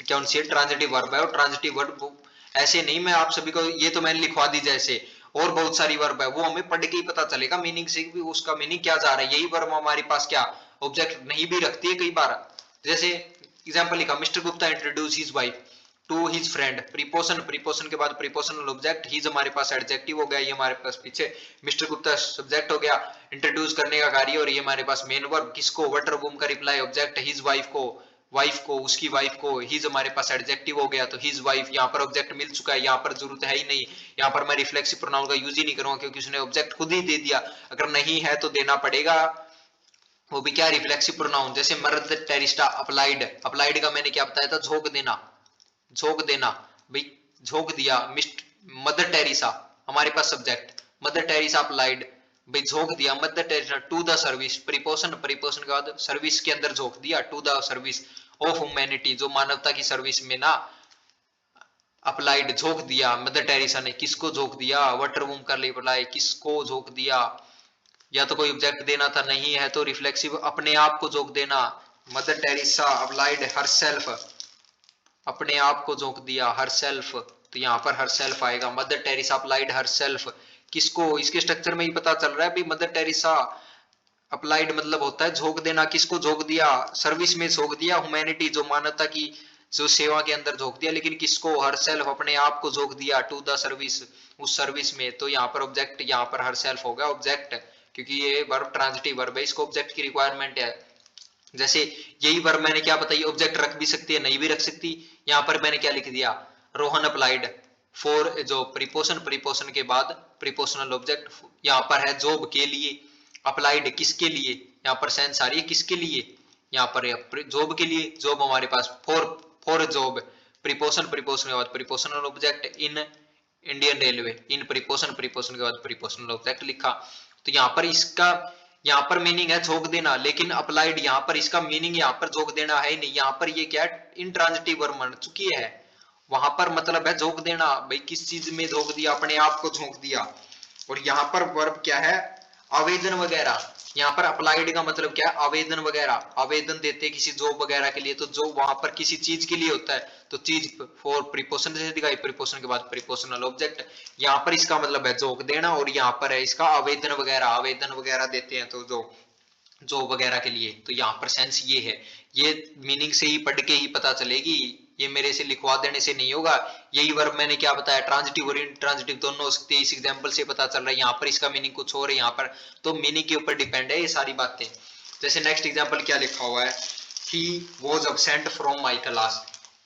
कौन सी है, ट्रांजिटिव वर्ब है। और ट्रांजिटिव वर्ब ऐसे नहीं, मैं आप सभी को ये तो मैंने लिखवा दी, जैसे और बहुत सारी वर्ब है वो हमें पढ़ के ही पता चलेगा, मीनिंग से भी उसका मीनिंग क्या जा रहा है। यही वर्ब हमारे पास क्या ऑब्जेक्ट नहीं भी रखती है कई बार। जैसे एग्जांपल लिखा, mister Gupta introduce his wife to his friend, preposition, preposition के बाद प्रीपोशनल ऑब्जेक्ट, हिज हमारे पास एडजेक्टिव हो गया, ये हमारे पास पीछे मिस्टर गुप्ता सब्जेक्ट हो गया, इंट्रोड्यूस करने का कार्य, और ये हमारे पास मेन वर्ब, किसको, वाटर वूम का रिप्लाई ऑब्जेक्ट, हिज वाइफ को, वाइफ को, उसकी वाइफ को, हिज हमारे पास एडजेक्टिव हो गया, तो हिज वाइफ, यहाँ पर ऑब्जेक्ट मिल चुका है, यहाँ पर जरूरत है ही नहीं, यहाँ पर मैं रिफ्लेक्सिव प्रोनाउन का यूज ही नहीं करूंगा क्योंकि उसने ऑब्जेक्ट खुद ही दे दिया। अगर नहीं है तो देना पड़ेगा, वो भी क्या, रिफ्लेक्सिव प्रोनाउन। जैसे मदर टेरेसा अप्लाइड, अप्लाइड का मैंने क्या बताया था, झोंक देना, झोंक देना, भाई झोंक दिया। मदर टेरेसा हमारे पास सब्जेक्ट, मदर टेरेसा अप्लाइड, भाई झोंक दिया Mother Teresa to the service, preposition, preposition के बाद सर्विस के अंदर झोंक दिया, to the service of humanity, जो मानवता की सर्विस में ना, अप्लाइड झोंक दिया मदर टेरेसा ने, किसको झोंक दिया, वाटर वूम का रिप्लाई, किसको झोंक दिया, या तो कोई ऑब्जेक्ट देना था, नहीं है तो रिफ्लेक्सिव अपने आप को झोंक देना। मदर टेरेसा अप्लाइड हरसेल्फ, अपने आप को झोंक दिया, हरसेल्फ, तो यहाँ पर हरसेल्फ आएगा। मदर टेरेसा अप्लाइड हरसेल्फ, किसको, इसके स्ट्रक्चर में ही पता चल रहा है भी, मदर टेरेसा अप्लाइड मतलब होता है झोंक देना, किसको झोंक दिया, सर्विस में झोंक दिया, ह्यूमैनिटी जो मानवता की जो सेवा के अंदर झोंक दिया, लेकिन किसको, हरसेल्फ अपने आप को झोंक दिया, टू द सर्विस, उस सर्विस में। तो यहाँ पर ऑब्जेक्ट, यहाँ पर हरसेल्फ होगा ऑब्जेक्ट, क्योंकि ये वर्ब ट्रांजिटिव वर्ब है, इसको ऑब्जेक्ट की रिक्वायरमेंट है। जैसे यही वर्ब मैंने क्या बताई, ऑब्जेक्ट रख भी सकती है, नहीं भी रख सकती। यहाँ पर मैंने क्या लिख दिया, रोहन अप्लाइड फॉर, जो प्रीपोशन, प्रीपोशन के बाद प्रीपोजिशनल ऑब्जेक्ट यहाँ पर है जॉब के लिए, अप्लाइड किसके लिए, यहाँ पर सेंस आ रही है किसके लिए, यहाँ पर जॉब के लिए, जॉब हमारे पास फॉर जॉब, प्रीपोजिशन प्रीपोजिशन के बाद prepositional object in Indian railway, in preposition के बाद प्रीपोजिशनल ऑब्जेक्ट लिखा। तो यहाँ पर इसका यहाँ पर मीनिंग है झोंक देना, लेकिन अप्लाइड यहाँ पर इसका मीनिंग यहाँ पर झोंक देना है नहीं, यहाँ पर ये क्या है इंट्रांजिटिव वर्ब बन चुकी है, वहां पर मतलब है झोंक देना, भाई किस चीज में झोंक दिया, अपने आप को झोंक दिया। और यहाँ पर वर्ब क्या है आवेदन वगैरह, यहाँ पर अप्लाइड का मतलब क्या है आवेदन वगैरह, आवेदन देते किसी जॉब वगैरह के लिए, तो जो वहां पर किसी चीज के लिए होता है तो चीज फॉर प्रीपोजिशन से दिखाई, प्रीपोजिशन के बाद प्रीपोजिशनल ऑब्जेक्ट, यहाँ पर इसका मतलब है झोंक देना, और यहाँ पर है इसका आवेदन वगैरह, आवेदन वगैरह देते हैं तो जो जॉब वगैरह के लिए, तो यहाँ पर सेंस ये है, ये मीनिंग से ही पढ़ के ही पता चलेगी, ये मेरे से लिखवा देने से नहीं होगा। यही वर्ब मैंने क्या बताया ट्रांजिटिव और इंट्रांजिटिव दोनों हो सकते हैं, इस एग्जांपल से पता चल रहा है, यहाँ पर इसका मीनिंग कुछ और है, यहाँ पर तो मीनिंग के ऊपर डिपेंड है ये सारी बातें। जैसे नेक्स्ट एग्जांपल क्या लिखा हुआ है, he was absent from my class,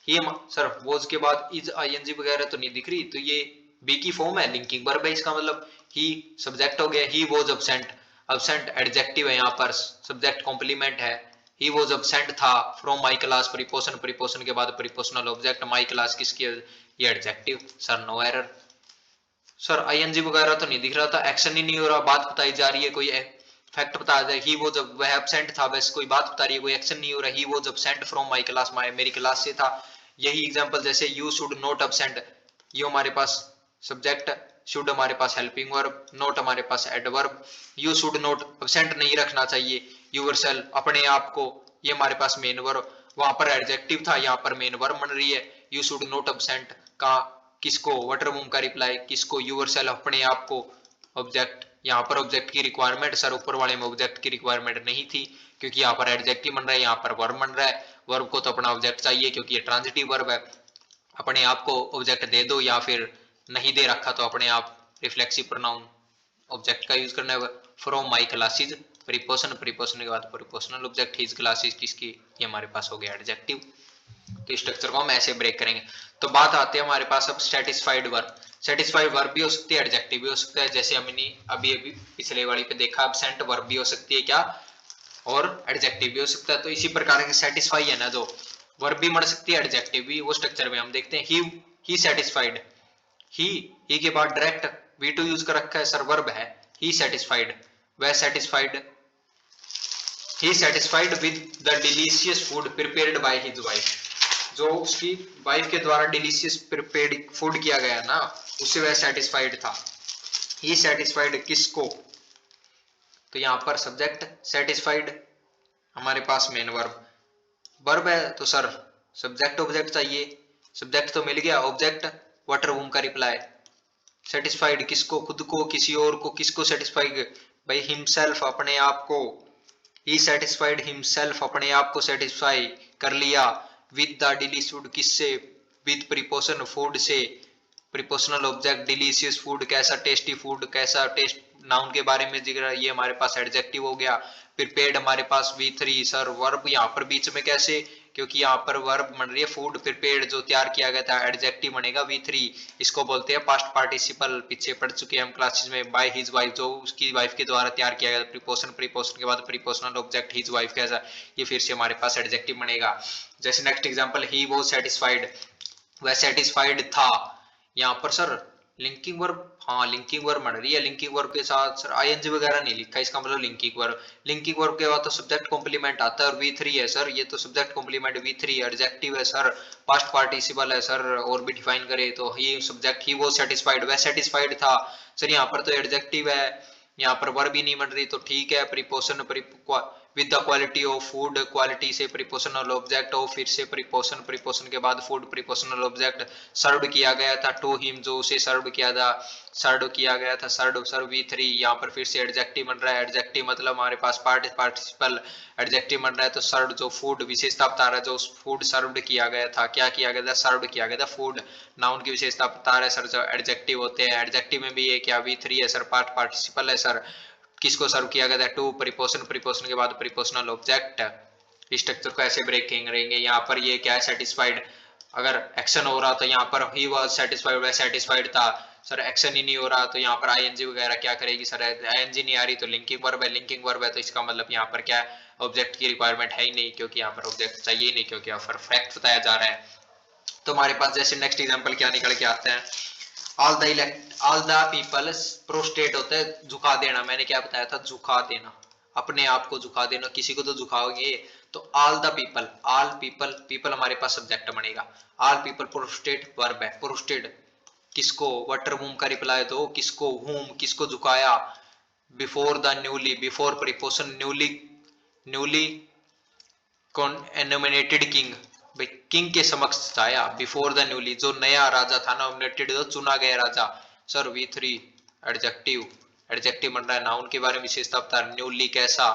he sir was के बाद इज आईएनजी वगैरह तो नहीं दिख रही, तो ये बी की फॉर्म है, लिंकिंग वर्ब है, इसका मतलब ही सब्जेक्ट हो गया, he was absent, absent adjective है, यहाँ पर सब्जेक्ट कॉम्प्लीमेंट है, ही वॉज अब्सेंट था, from my class preposition, preposition के बाद प्रीपोजिशनल ऑब्जेक्ट, माई क्लास किसकी, ये adjective, sir no error. Sir ING वगैरह तो नहीं दिख रहा था, एक्शन ही नहीं हो रहा, बात बताई जा रही है, कोई फैक्ट बता दे, ही वॉज वह एब्सेंट था, बस कोई बात बता रही है, कोई एक्शन नहीं हो रहा, he was absent from my class, मेरी क्लास से था। यही एग्जांपल जैसे यू शुड नॉट एब्सेंट, ये हमारे पास सब्जेक्ट, शुड हमारे पास हेल्पिंग वर्ब, नोट हमारे पास adverb, you should not absent नहीं रखना चाहिए, यूरसेल्फ अपने आप को, ये हमारे पास मेन वर्ब, वहां पर एडजेक्टिव था, यहाँ पर मेन वर्ब बन रही है, यू शुड नोट एब्सेंट का किसको, वाटर बूम का रिप्लाई किसको, यूरसेल्फ अपने आप को, ऑब्जेक्ट, यहाँ पर ऑब्जेक्ट की रिक्वायरमेंट, सर ऊपर वाले में ऑब्जेक्ट की रिक्वायरमेंट नहीं थी, क्योंकि यहाँ पर एडजेक्टिव बन रहा है, यहाँ पर वर्ब बन रहा है, वर्ब को तो अपना ऑब्जेक्ट चाहिए क्योंकि ये ट्रांजिटिव वर्ब है, अपने आप को ऑब्जेक्ट दे दो, या फिर नहीं दे रखा तो अपने आप रिफ्लेक्सिव प्रोनाउन ऑब्जेक्ट का यूज करना है। From my classes preposition, preposition के बाद प्रीपोजिशनल ऑब्जेक्ट, हिज क्लासेज किसकी, ये हमारे पास हो गया एडजेक्टिव। तो स्ट्रक्चर को हम ऐसे ब्रेक करेंगे। तो बात आती है हमारे पास अब सेटिस्फाइड वर्ब, सेटिस्फाइड वर्ब भी हो सकती है, एडजेक्टिव भी हो सकता है, जैसे हमने अभी अभी पिछले वाली पे देखा, एब्सेंट वर्ब भी हो सकती है क्या, और एडजेक्टिव भी हो सकता है। तो इसी प्रकार के सेटिस्फाई है ना, जो वर्ब भी बन सकती है एडजेक्टिव भी, वो स्ट्रक्चर में हम देखते हैं। ही सेटिस्फाइड, ही के बाद डायरेक्ट V2 यूज कर रखा है, सर वर्ब है, ही सेटिस्फाइड, वह satisfied, he satisfied with the delicious food prepared by his wife, जो उसकी वाइफ के द्वारा डिलीशियस प्रिपेयर्ड फूड किया गया ना, उससे वह सेटिस्फाइड था। ही सेटिस्फाइड किसको, तो यहाँ पर सब्जेक्ट, सेटिस्फाइड हमारे पास मेन वर्ब, वर्ब है तो सर सब्जेक्ट ऑब्जेक्ट चाहिए, सब्जेक्ट तो मिल गया, ऑब्जेक्ट वाटर बूम का रिप्लाई, सेटिस्फाइड किसको, खुद को, किसी और को, किसको सेटिस्फाइड, भाई हिमसेल्फ अपने आप को, ही सेटिस्फाइड हिमसेल्फ अपने आप को सेटिस्फाई कर लिया, विद द डिलीशियस किससे, विद प्रीपोजिशन फूड से, प्रीपोजिशनल ऑब्जेक्ट डिलीशियस फूड कैसा टेस्टी फूड, कैसा टेस्ट नाउन के बारे में जिक्र, ये हमारे पास एडजेक्टिव हो गया। प्रिपेयर्ड हमारे पास V3, सर वर्ब यहाँ पर बीच में कैसे, क्योंकि यहाँ पर वर्ब बन रही है फूड, प्रिपेयर्ड जो तैयार किया गया था, एडजेक्टिव बनेगा V3, इसको बोलते हैं पास्ट पार्टिसिपल, पीछे पढ़ चुके हैं हम क्लासेस में, बाय हिज वाइफ, जो उसकी वाइफ के द्वारा तैयार किया गया, प्रीपोजिशन, प्रीपोजिशन के बाद प्रीपोजिशनल ऑब्जेक्ट हिज वाइफ कैसा, ये फिर से हमारे पास एडजेक्टिव बनेगा। जैसे next example, he was satisfied, वह सेटिस्फाइड था, यहाँ पर सर लिंकिंग वर्ब, हाँ लिंकिंग वर्ब बन रही है, लिंकिंग वर्ब के साथ सर आईएनजी वगैरह नहीं लिखा, इसका मतलब लिंकिंग वर्ब, लिंकिंग वर्ब के बाद तो सब्जेक्ट कॉम्प्लीमेंट आता है, और V3 है सर, ये तो सब्जेक्ट कॉम्प्लीमेंट V3 एडजेक्टिव है सर, पास्ट पार्टिसिपल है सर, और भी डिफाइन करे तो ये सब्जेक्ट, ही वो सेटिस्फाइड, वह सेटिस्फाइड था, सर यहाँ पर तो एडजेक्टिव है, यहाँ पर वर्ब ही नहीं बन रही, तो ठीक है, preposition with the quality of food, quality से प्रीपोजिशनल ऑब्जेक्ट, और फिर से प्रीपोजिशन, प्रीपोजिशन के बाद फूड, प्रीपोजिशनल ऑब्जेक्ट, सर्व किया गया था, टू हिम जो उसे सर्व किया था, सर्व किया गया था, सर्व सर्व V3, यहाँ पर फिर से एडजेक्टिव बन रहा है, एडजेक्टिव मतलब हमारे पास पार्टिसिपल एडजेक्टिव बन रहा है, तो सर्व जो फूड विशेषता बता रहा है, जो फूड सर्व्ड किया गया था, क्या किया गया था, सर्व किया गया था फूड, नाउन की विशेषता बता रहा है सर, जो एडजेक्टिव होते हैं, एडजेक्टिव में भी ये क्या V3 है सर, पास्ट पार्टिसिपल है सर, किसको सर्व किया गया था, टू प्रीपोजिशन, प्रीपोजिशन के बाद प्रीपोजिशनल ऑब्जेक्ट, स्ट्रक्चर को ऐसे ब्रेकिंग रहेंगे। यहाँ पर ये क्या है सेटिस्फाइड, अगर एक्शन हो रहा तो यहाँ पर ही वाज सेटिस्फाइड, वह सेटिस्फाइड था, सर एक्शन ही नहीं हो रहा, तो यहाँ पर आईएनजी वगैरह क्या करेगी सर, आईएनजी नहीं आ रही तो लिंकिंग वर्ब है, लिंकिंग वर्ब है तो इसका मतलब यहाँ पर क्या है, ऑब्जेक्ट की रिक्वायरमेंट है ही नहीं, क्योंकि यहाँ पर ऑब्जेक्ट चाहिए ही नहीं, क्योंकि यहाँ पर फैक्ट बताया जा रहा है। तो हमारे पास जैसे नेक्स्ट एग्जांपल क्या निकल के आते हैं, ऑल द पीपल प्रोस्टेट होता है झुका देना, मैंने क्या बताया था, झुका देना, अपने आप को झुका देना, किसी को तो झुकाओगे। तो all the people, all people, people हमारे पास सब्जेक्ट बनेगा, ऑल पीपल प्रोस्टेट वर्ब है, प्रोस्टेट किसको, वटर वूम का रिप्लाई दो, किसको, whom किसको झुकाया, before the newly, before preposition newly, newly nominated king, भाई किंग के समक्ष आया, बिफोर द न्यूली जो नया राजा था, नॉमिनेटेड जो चुना गया राजा। सर V3 एडजेक्टिव, एडजेक्टिव बन रहा है, नाउन के बारे में विशेषता बता, न्यूली कैसा,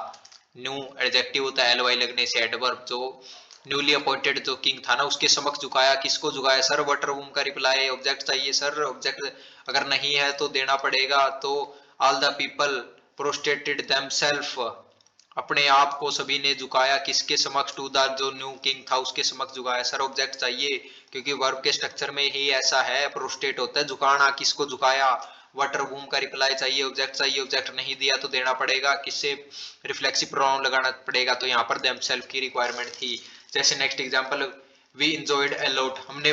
न्यू एडजेक्टिव होता है ly लगने से, एडवर्ब जो न्यूली अपॉइंटेड जो किंग था ना उसके समक्ष झुकाया, किसको झुकाया सर, वाटर वूम का रिप्लाई, ऑब्जेक्ट चाहिए सर, ऑब्जेक्ट अगर नहीं है तो देना पड़ेगा, तो ऑल द पीपल प्रोस्टेटेड देमसेल्फ, अपने आप को सभी ने झुकाया, किसके समक्ष, टू द जो न्यू किंग था उसके समक्ष झुकाया। सर ऑब्जेक्ट चाहिए, क्योंकि वर्ब के स्ट्रक्चर में ही ऐसा है, प्रोस्टेट होता है झुकाना, किसको झुकाया, वाटर वूम का रिप्लाई चाहिए, ऑब्जेक्ट नहीं दिया तो देना पड़ेगा, किससे, रिफ्लेक्सिव प्रोनाउन लगाना पड़ेगा, तो यहाँ पर देमसेल्फ की रिक्वायरमेंट थी। जैसे next example, we enjoyed a lot, हमने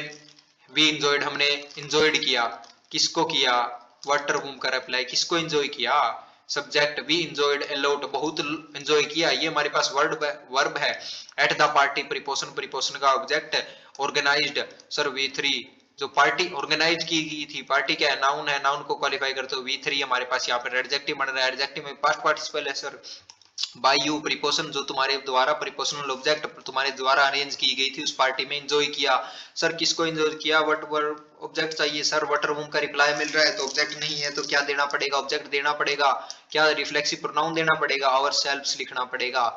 वी इंजॉयड, हमने इंजॉयड किया, किसको किया, वाटर वूम का रिप्लाई, किसको इंजॉय किया, subject, we enjoyed a lot, बहुत इंजॉय किया, ये हमारे पास वर्ब है, at the party preposition, preposition का ऑब्जेक्ट, ऑर्गेनाइज्ड, सर V3 जो पार्टी ऑर्गेनाइज की गई थी, पार्टी क्या है, नाउन को क्वालिफाई करते हो, V3 हमारे पास यहाँ पर एडजेक्टिव बन रहा है, एडजेक्टिव में पास्ट पार्टिसिपल है सर, बाय यू प्रीपोजिशन जो तुम्हारे द्वारा, प्रीपोजिशनल ऑब्जेक्ट तुम्हारे द्वारा अरेंज की गई थी उस पार्टी में, एंजॉय किया, सर किसको एंजॉय किया, वट वर्ब ऑब्जेक्ट चाहिए सर, वाटर वूम का रिप्लाई मिल रहा है तो ऑब्जेक्ट नहीं है तो क्या देना पड़ेगा, ऑब्जेक्ट देना पड़ेगा, क्या रिफ्लेक्सिव प्रोनाउन देना पड़ेगा, आवर सेल्व्स लिखना पड़ेगा,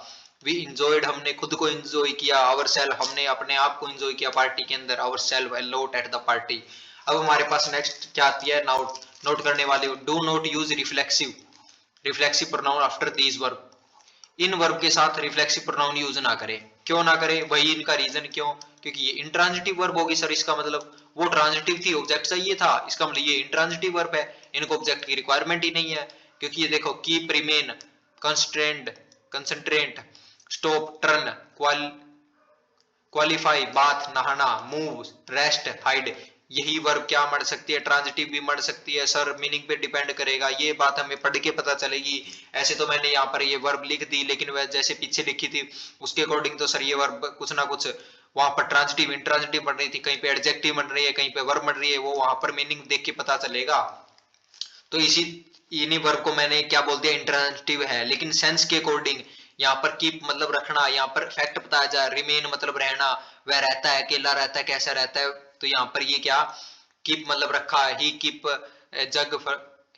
वी इंजॉयड हमने खुद को एंजॉय किया, आवर सेल्फ हमने अपने आप को एंजॉय किया पार्टी के अंदर, our self a lot at the party. अब हमारे पास नेक्स्ट क्या आती है, नोट करने वाले, do not use reflexive, reflexive pronoun after these verb, in verb के साथ रिफ्लेक्सिव प्रोनाउन यूज ना करें, क्यों ना करें, वही इनका रीजन क्यों, क्योंकि ये इंट्रांजिटिव वर्ब होगी सर, इसका मतलब वो ट्रांजिटिव थी, ऑब्जेक्ट चाहिए था, इसका मतलब ये इंट्रांजिटिव वर्ब है, इनको ऑब्जेक्ट की रिक्वायरमेंट ही नहीं है, क्योंकि ये देखो keep, remain, constraint, concentrate, stop, turn, qualify bath, नहाना, मूव, रेस्ट, हाइड, यही वर्ब क्या मर सकती है, ट्रांजिटिव भी मर सकती है सर, मीनिंग पे डिपेंड करेगा, ये बात हमें पढ़ के पता चलेगी। ऐसे तो मैंने यहाँ पर ये वर्ब लिख दी, लेकिन वह जैसे पीछे लिखी थी उसके अकॉर्डिंग तो सर ये वर्ब कुछ ना कुछ वहां पर ट्रांजिटिव इंट्रांजिटिव बन रही थी, कहीं पे एडजेक्टिव बन रही है, कहीं पे वर्ब बन रही है, वो वहां पर मीनिंग देख के पता चलेगा। तो इसी इन्हीं वर्ब को मैंने क्या बोल दिया, इंट्रांजिटिव है, लेकिन सेंस के अकॉर्डिंग यहाँ पर कीप मतलब रखना, यहाँ पर फैक्ट बताया जाए, रिमेन मतलब रहना, वह रहता है, अकेला रहता है, कैसा रहता है, तो यहाँ पर ये क्या, कीप मतलब रखा है, ही कीप जग,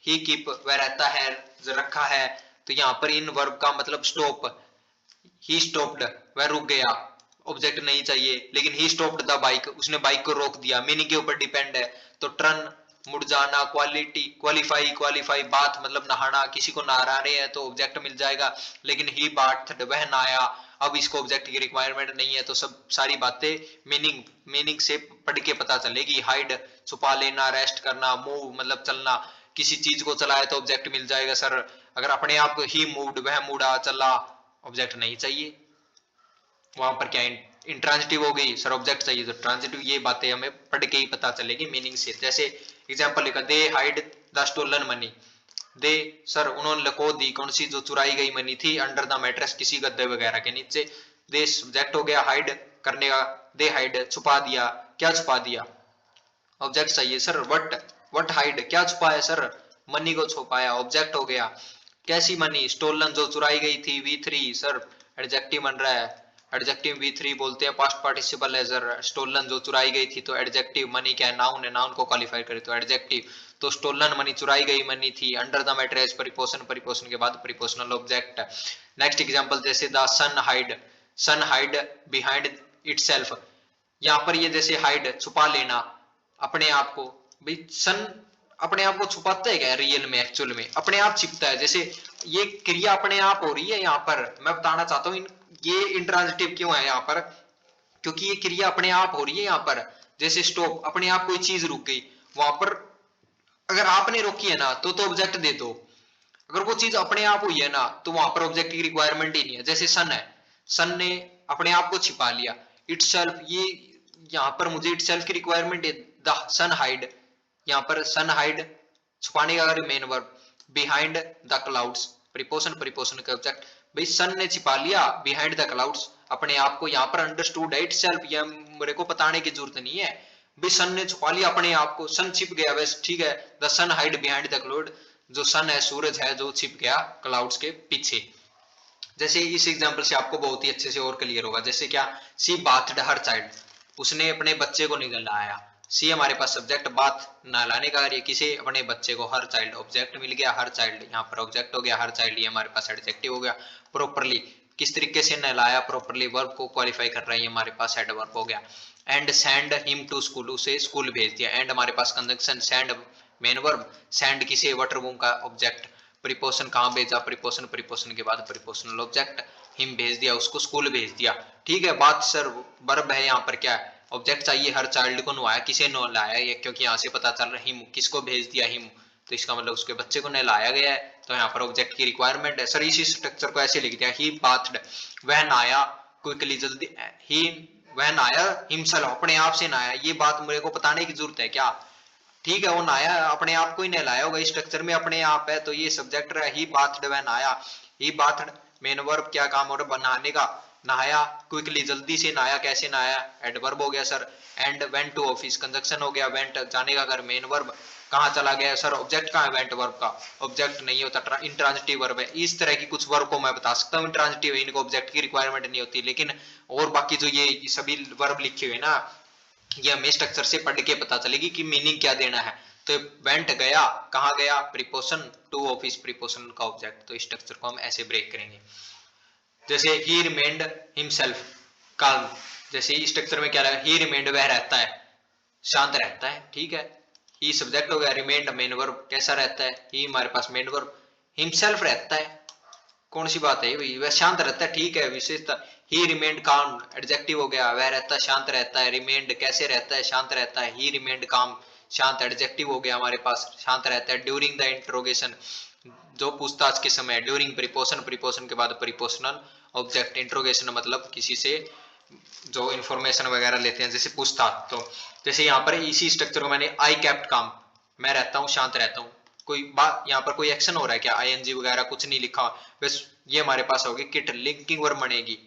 ही कीप वह रहता है, रखा है, तो यहाँ पर इन वर्ब का मतलब स्टॉप, ही स्टॉप्ड वह रुक गया, ऑब्जेक्ट नहीं चाहिए, लेकिन ही स्टॉप्ड द बाइक उसने बाइक को रोक दिया, मीनिंग के ऊपर डिपेंड है, तो टर्न मुड़ जाना, क्वालिटी, क्वालिफाई, क्वालिफाई बात मतलब नहाना, किसी को नहा रहे हैं तो ऑब्जेक्ट मिल जाएगा, लेकिन ही बाथ वह नहाया, अब इसको ऑब्जेक्ट की रिक्वायरमेंट नहीं है, तो सब सारी बातें मीनिंग मीनिंग से पढ़ के पता चलेगी, हाइड छुपा लेना, रेस्ट करना, मूव मतलब चलना, किसी चीज को चलाए तो ऑब्जेक्ट मिल जाएगा सर, अगर अपने आप को ही मूव्ड वह मुड़ा चला, ऑब्जेक्ट नहीं चाहिए, वहां पर क्या इंट्रांजिटिव हो गई सर, ऑब्जेक्ट चाहिए तो ट्रांजिटिव, ये बातें हमें पढ़ के ही पता चलेगी मीनिंग से। जैसे एग्जांपल लिखा, they hide the stolen money, they सर उन्होंने लुको दी कौन सी जो चुराई गई मनी थी, अंडर द मैट्रेस किसी गद्दे वगैरह के नीचे, दे सब्जेक्ट हो गया, हाइड करने का, दे हाइड छुपा दिया, क्या छुपा दिया, ऑब्जेक्ट चाहिए सर, वट हाइड क्या छुपाया सर, मनी को छुपाया, ऑब्जेक्ट हो गया, कैसी मनी, स्टोलन जो चुराई गई थी, V3 सर एडजेक्टिव बन रहा है, एडजेक्टिव V3 बोलते हैं, पास्ट पार्टिसिपल है सर, स्टोलन जो चुराई गई थी तो एडजेक्टिव, मनी क्या है, नाउन है, नाउन को क्वालिफाई करे तो एडजेक्टिव, तो स्टोलन मनी चुराई गई मनी थी, under the mattress preposition, preposition के बाद प्रीपोजिशनल ऑब्जेक्ट। नेक्स्ट एग्जांपल जैसे the sun hide behind itself, यहाँ पर ये जैसे हाइड छुपा लेना अपने आप को, भाई सन अपने आप को छुपाता है क्या, रियल में एक्चुअल में अपने आप छिपता है, जैसे ये क्रिया अपने आप हो रही है, यहाँ पर मैं बताना चाहता हूँ ये इंट्रांजिटिव क्यों है यहाँ पर, क्योंकि ये क्रिया अपने आप हो रही है यहाँ पर, जैसे स्टॉप अपने आप कोई चीज रुक गई, वहां पर अगर आपने रोकी है ना तो ऑब्जेक्ट दे दो। अगर वो चीज अपने आप हुई है ना तो वहां पर ऑब्जेक्ट की रिक्वायरमेंट ही नहीं है। जैसे सन है, सन ने अपने आप को छिपा लिया, इटसेल्फ, ये यहाँ पर मुझे इटसेल्फ की रिक्वायरमेंट है। द सन हाइड, यहाँ पर सन हाइड छुपाने का main verb, behind the clouds preposition, preposition का ऑब्जेक्ट। भाई सन ने छिपा लिया बिहाइंड द क्लाउड्स अपने आप को, यहाँ पर अंडरस्टूड है इटसेल्फ, ये मेरे को बताने की जरूरत नहीं है। भाई सन ने छुपा लिया अपने आप को, सन छिप गया, बस ठीक है। The sun hide behind the cloud, जो सन है सूरज है जो छिप गया क्लाउड्स के पीछे। जैसे इस एग्जांपल से आपको बहुत ही अच्छे से और क्लियर होगा। जैसे क्या, सी बाथड हर चाइल्ड, उसने अपने बच्चे को नहलाया। सी हमारे पास सब्जेक्ट, बात नहलाने का कार्य, किसे, अपने बच्चे को। हर चाइल्ड ऑब्जेक्ट मिल गया, हर चाइल्ड यहाँ पर ऑब्जेक्ट हो गया, हर चाइल्ड ये हमारे पास एडजेक्टिव हो गया। प्रॉपरली, किस तरीके से नहलाया, प्रॉपरली वर्ब को क्वालिफाई कर रहा है, ये हमारे पास एडवर्ब हो गया। And send him to school, उसे स्कूल भेज दिया। एंड हमारे पास conjunction send main verb, send किसे, वाटर का ऑब्जेक्ट। प्रीपोजिशन कहाँ भेजा, प्रीपोजिशन, प्रीपोजिशन के बाद प्रीपोजिशनल ऑब्जेक्ट, हिम भेज दिया, उसको स्कूल भेज दिया। ठीक है, बात सर वर्ब है, यहाँ पर क्या है, ऑब्जेक्ट चाहिए, हर चाइल्ड को नहलाया, किसे नहलाया, ये क्योंकि यहाँ से पता चल रहा है हिम, किसको भेज दिया, हिम, तो इसका मतलब उसके बच्चे को नहलाया गया है, तो यहाँ पर ऑब्जेक्ट की रिक्वायरमेंट है। सर इसी स्ट्रक्चर को ऐसे लिख दिया, ही बाथड, वह नहाया क्विकली, जल्दी, ही, वह नहाया हिमसेल्फ, अपने आप से नहाया, ये बात मेरे को बताने की जरूरत है क्या। ठीक है, वो नहाया अपने आप को ही नहलाया होगा, स्ट्रक्चर में अपने आप है, तो ये सब्जेक्ट रहा, ही बाथड, वह नहाया। ही बाथड मेन वर्ब, क्या काम हो रहा है, नहाने का, नहाया क्विकली, जल्दी से नहाया, कैसे नहाया, एडवर्ब हो गया sir. And went to office, conjunction हो गया, वेंट जाने का कर, मेन वर्ब, कहाँ चला गया सर, ऑब्जेक्ट कहाँ है, वेंट वर्ब का, ऑब्जेक्ट नहीं होता, इंट्रांजिटिव वर्ब है। इस तरह की कुछ वर्ब को मैं बता सकता हूँ इंट्रांजिटिव, इनको ऑब्जेक्ट की रिक्वायरमेंट नहीं होती, लेकिन और बाकी जो ये सभी वर्ब लिखे हुए ना, ये हमें स्ट्रक्चर से पढ़ के पता चलेगी कि मीनिंग क्या देना है। तो वेंट गया, कहाँ गया, प्रीपोजिशन, टू ऑफिस प्रीपोजिशन का ऑब्जेक्ट, तो स्ट्रक्चर को हम ऐसे ब्रेक करेंगे। जैसे ही रिमेंड हिमसेल्फ काल्म, जैसे इस स्ट्रक्चर में क्या रहेगा, ही रिमेंड, वह रहता है, शांत रहता है। ठीक है, ही सब्जेक्ट हो गया, रिमेंड मेन वर्ब, कैसा रहता है, ही हमारे पास मेन वर्ब, हिमसेल्फ रहता है, कौन सी बात है भाई, वह शांत रहता है, ठीक है, विशेषता। ही रिमेंड काम एडजेक्टिव हो गया, वह रहता है, शांत रहता है। रिमेंड कैसे रहता है, शांत रहता है। ही रिमेंड काम, शांत एडजेक्टिव हो गया हमारे पास, शांत रहता है। ड्यूरिंग द इंट्रोगेशन, जो पूछताछ के समय, ड्यूरिंग प्रीपोजिशन, प्रीपोजिशन के बाद प्रीपोजिशनल ऑब्जेक्ट। इंट्रोगेशन मतलब किसी से जो इन्फॉर्मेशन वगैरह लेते हैं, जैसे पूछताछ। तो जैसे यहाँ पर इसी स्ट्रक्चर को मैंने आई केप्ट काम, मैं रहता हूँ, शांत रहता हूँ, कोई बात यहाँ पर कोई एक्शन हो रहा है क्या, आईएनजी वगैरह कुछ नहीं लिखा, बस ये हमारे पास होगी किट, लिंकिंग वर्ब बनेगी।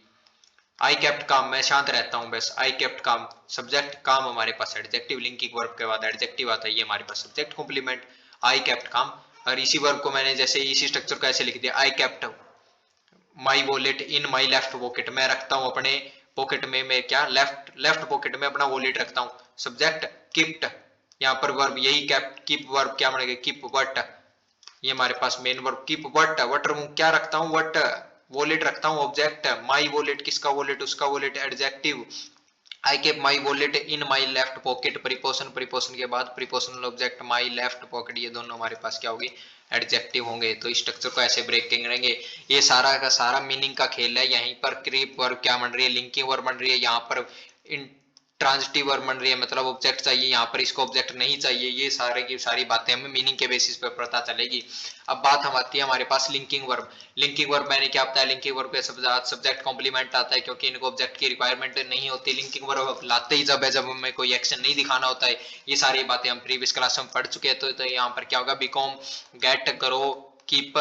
आई केप्ट काम, मैं शांत रहता हूँ, बस आई केप्ट काम, सब्जेक्ट, काम हमारे पास एडजेक्टिव, लिंकिंग वर्ब के बाद एडजेक्टिव आता है, ये हमारे पास सब्जेक्ट कॉम्प्लीमेंट, आई केप्ट काम। और इसी वर्ब को मैंने जैसे इसी स्ट्रक्चर को ऐसे लिख दिया, I kept my wallet in my left pocket, मैं रखता हूँ अपने पॉकेट में, मैं क्या, लेफ्ट लेफ्ट पॉकेट में अपना वॉलेट रखता हूँ। सब्जेक्ट किप्ट, यहाँ पर वर्ब यही कैप्ट, कीप वर्ब क्या बनेगा, कीप वट, ये हमारे पास main verb, keep what, what क्या रखता हूँ, वट वॉलेट रखता हूँ, ऑब्जेक्ट माई वॉलेट, किसका वॉलेट, उसका wallet, adjective I keep my wallet in my left pocket, preposition, preposition के बाद prepositional object my left pocket, ये दोनों हमारे पास क्या होगी, एडजेक्टिव होंगे। तो स्ट्रक्चर को ऐसे ब्रेक करेंगे। ये सारा का सारा मीनिंग का खेल है। यहीं पर क्रीप वर्ब क्या बन रही है, लिंकिंग वर्ब बन रही है, यहाँ पर ट्रांजिटिव वर्ब बन रही है, मतलब ऑब्जेक्ट चाहिए, यहाँ पर इसको ऑब्जेक्ट नहीं चाहिए। ये सारे की सारी बातें हमें मीनिंग के बेसिस पर पता चलेगी। अब बात हम आती है हमारे पास लिंकिंग वर्ब। लिंकिंग वर्ब मैंने क्या बताया, लिंकिंग वर्ब के सब्जेक्ट कॉम्प्लीमेंट आता है, क्योंकि इनको ऑब्जेक्ट की रिक्वायरमेंट नहीं होती। लिंकिंग वर्ब लाते ही जब है जब हमें कोई एक्शन नहीं दिखाना होता है। ये सारी बातें हम प्रीवियस क्लास में पढ़ चुके हैं। तो यहाँ पर क्या होगा, बिकॉम, गेट, करो, keep,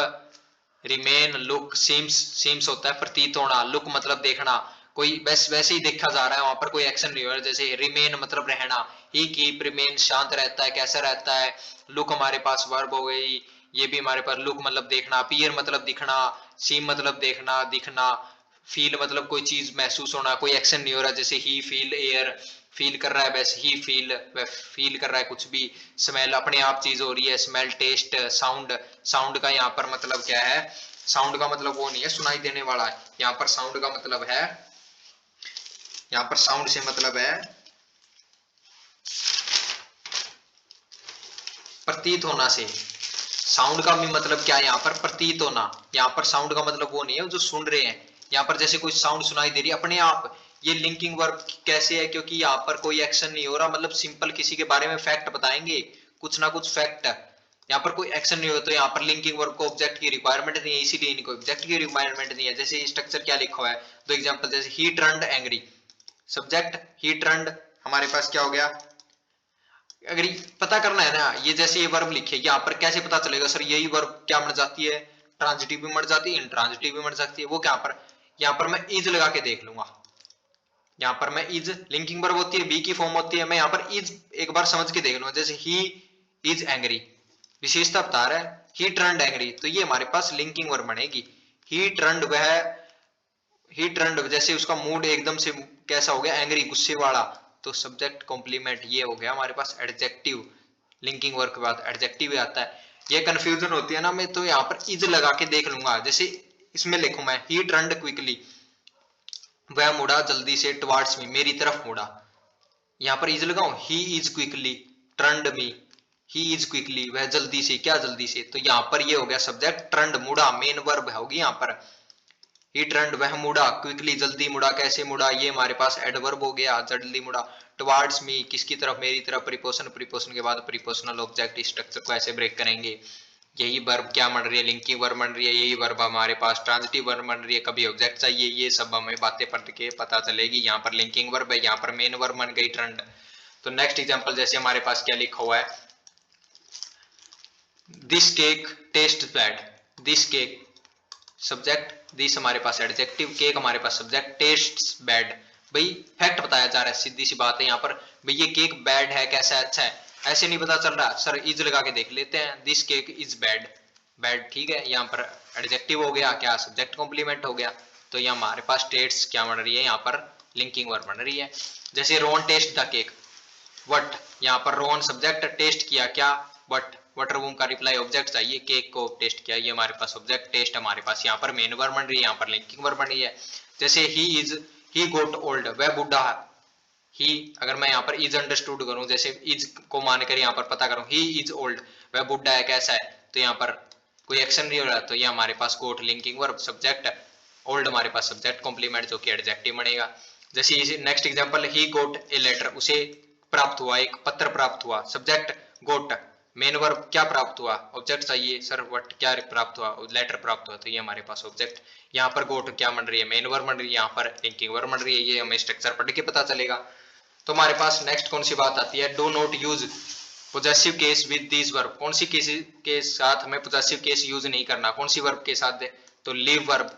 remain, look, seems, seems होता है प्रतीत होना, लुक मतलब देखना, कोई बस वैसे ही देखा जा रहा है, वहां पर कोई एक्शन नहीं हो रहा। जैसे रिमेन मतलब रहना, ही कीप, रिमेन शांत रहता है, कैसा रहता है। लुक हमारे पास वर्ब हो गई, ये भी हमारे पास लुक मतलब देखना, अपीयर मतलब दिखना, सीम मतलब देखना, दिखना, फील मतलब कोई चीज महसूस होना, कोई एक्शन नहीं हो रहा। जैसे ही फील एयर, फील कर रहा है, वैसे ही फील, फील कर रहा है कुछ भी। स्मेल अपने आप चीज हो रही है, स्मेल, टेस्ट, साउंड, साउंड का यहाँ पर मतलब क्या है, साउंड का मतलब वो नहीं है सुनाई देने वाला है, यहाँ पर साउंड का मतलब है, यहाँ पर साउंड से मतलब है प्रतीत होना से। साउंड का भी मतलब क्या है, यहाँ पर प्रतीत होना। यहाँ पर साउंड का मतलब वो नहीं है जो सुन रहे हैं, यहाँ पर जैसे कोई साउंड सुनाई दे रही है अपने आप। ये लिंकिंग वर्ब कैसे है, क्योंकि यहाँ पर कोई एक्शन नहीं हो रहा, मतलब सिंपल किसी के बारे में फैक्ट बताएंगे, कुछ ना कुछ फैक्ट, यहाँ पर कोई एक्शन नहीं होगा, तो यहाँ पर लिंकिंग वर्ब को ऑब्जेक्ट की रिक्वायरमेंट नहीं है, इसीलिए इनको ऑब्जेक्ट की रिक्वायरमेंट नहीं है। जैसे स्ट्रक्चर क्या लिखा हुआ है, दो एग्जांपल, जैसे ही टर्न्ड एंग्री, सब्जेक्ट ही टर्न्ड, हमारे पास क्या हो गया, अगर पता करना है ना, ये जैसे ये वर्ब लिखे, यहाँ पर कैसे पता चलेगा सर यही वर्ब क्या मर जाती है, ट्रांजिटिव भी मर जाती है, इंट्रांजिटिव भी मर जाती है, वो क्या पर, यहाँ पर मैं इज लगा के देख लूंगा। यहाँ पर मैं इज लिंकिंग वर्ब होती है, बी की फॉर्म होती है, मैं यहाँ पर इज एक बार समझ के देख लूंगा। जैसे ही इज एंग्री, विशेषता बता रहा है ही टर्न्ड एंग्री, तो ये हमारे पास लिंकिंग वर्ब बनेगी। ही टर्न्ड, वह ही टर्न्ड, जैसे उसका मूड एकदम से कैसा हो गया, एंग्री, गुस्से वाला, तो सब्जेक्ट कॉम्प्लीमेंट, ये हो गया हमारे पास एडजेक्टिव। लिंकिंग वर्ब के बाद एडजेक्टिव आता है। ये कंफ्यूजन होती है ना, मैं तो यहाँ पर इज लगा के देख लूंगा। जैसे इसमें लिखूं मैं ही टर्न्ड क्विकली, वह मुड़ा जल्दी से, टुवर्ड्स मी, मेरी तरफ मुड़ा, यहाँ पर इज लगाऊं, he is quickly turned me, he is quickly, वह जल्दी से, क्या जल्दी से, तो यहाँ पर ये हो गया सब्जेक्ट, टर्न्ड मुड़ा, मेन वर्ब होगी यहाँ पर। ही टर्न्ड, वह मुड़ा, क्विकली जल्दी मुड़ा, कैसे मुड़ा, ये हमारे पास एडवर्ब हो गया, जल्दी मुड़ा। टुवर्ड्स मी, किसकी तरफ, मेरी तरफ, प्रीपोजिशन, प्रीपोजिशन के बाद प्रीपोजिशनल ऑब्जेक्ट, स्ट्रक्चर को ऐसे ब्रेक करेंगे। यही वर्ब क्या बन रही है, लिंकिंग वर्ब बन रही है, यही वर्ब हमारे पास ट्रांजिटिव वर्ब बन रही है, कभी ऑब्जेक्ट चाहिए, ये सब हमें बातें पढ़ के पता चलेगी। यहाँ पर लिंकिंग वर्ब है, यहाँ पर मेन वर्ब बन गई टर्न्ड। तो नेक्स्ट एग्जांपल, जैसे हमारे पास क्या लिखा हुआ है, this cake taste bad, this cake subject, this हमारे पास एडजेक्टिव, केक हमारे पास सब्जेक्ट, टेस्ट्स बैड, भाई फैक्ट बताया जा रहा है, सीधी सी बात है यहाँ पर, भाई ये केक बैड है, कैसा है, अच्छा है, ऐसे नहीं पता चल रहा, सर इज लगा के देख लेते हैं, this cake is bad, bad ठीक है, यहाँ पर एडजेक्टिव हो गया, क्या सब्जेक्ट कॉम्प्लीमेंट हो गया, तो ये हमारे पास टेस्ट्स क्या बन रही है, यहाँ पर लिंकिंग वर्ब बन रही है। जैसे रोन टेस्ट द केक, वट, यहाँ पर रोन सब्जेक्ट, टेस्ट किया क्या, वट, वाटर बूम का रिप्लाई ऑब्जेक्ट चाहिए, केक को टेस्ट किया, ये हमारे पास ऑब्जेक्ट, टेस्ट हमारे पास यहाँ पर मेन वर्ब बन रही है, यहाँ पर लिंकिंग वर्ब बन रही है। जैसे ही गोट ओल्ड, वह बुढ़ा है, ही अगर मैं यहाँ पर इज अंडरस्टूड करूं, जैसे इज को मानकर यहाँ पर पता करूं, ही इज ओल्ड, वह बुढ़ा है, कैसा है, तो यहाँ पर कोई एक्शन नहीं हो रहा, तो ये हमारे पास got linking verb, subject, old हमारे पास सब्जेक्ट कॉम्प्लीमेंट जो कि एडजेक्टिव बनेगा। जैसे next example, he got a letter, उसे प्राप्त हुआ, एक पत्र प्राप्त हुआ, सब्जेक्ट गोट, मेन वर्ब क्या प्राप्त हुआ, ऑब्जेक्ट चाहिए, सर व्हाट क्या प्राप्त हुआ, लेटर प्राप्त हुआ, तो ये हमारे पास ऑब्जेक्ट, यहाँ पर गोट क्या बन रही है, मेन वर्ब बन रही है, यहाँ पर लिंकिंग वर्ब बन रही है, ये हमें स्ट्रक्चर पढ़ के पता चलेगा। तो हमारे पास नेक्स्ट कौन सी बात आती है, do not use possessive case with this verb, कौन सी केस के साथ हमें पोजेसिव केस यूज नहीं करना, कौन सी वर्ब के साथ, तो लीव वर्ब,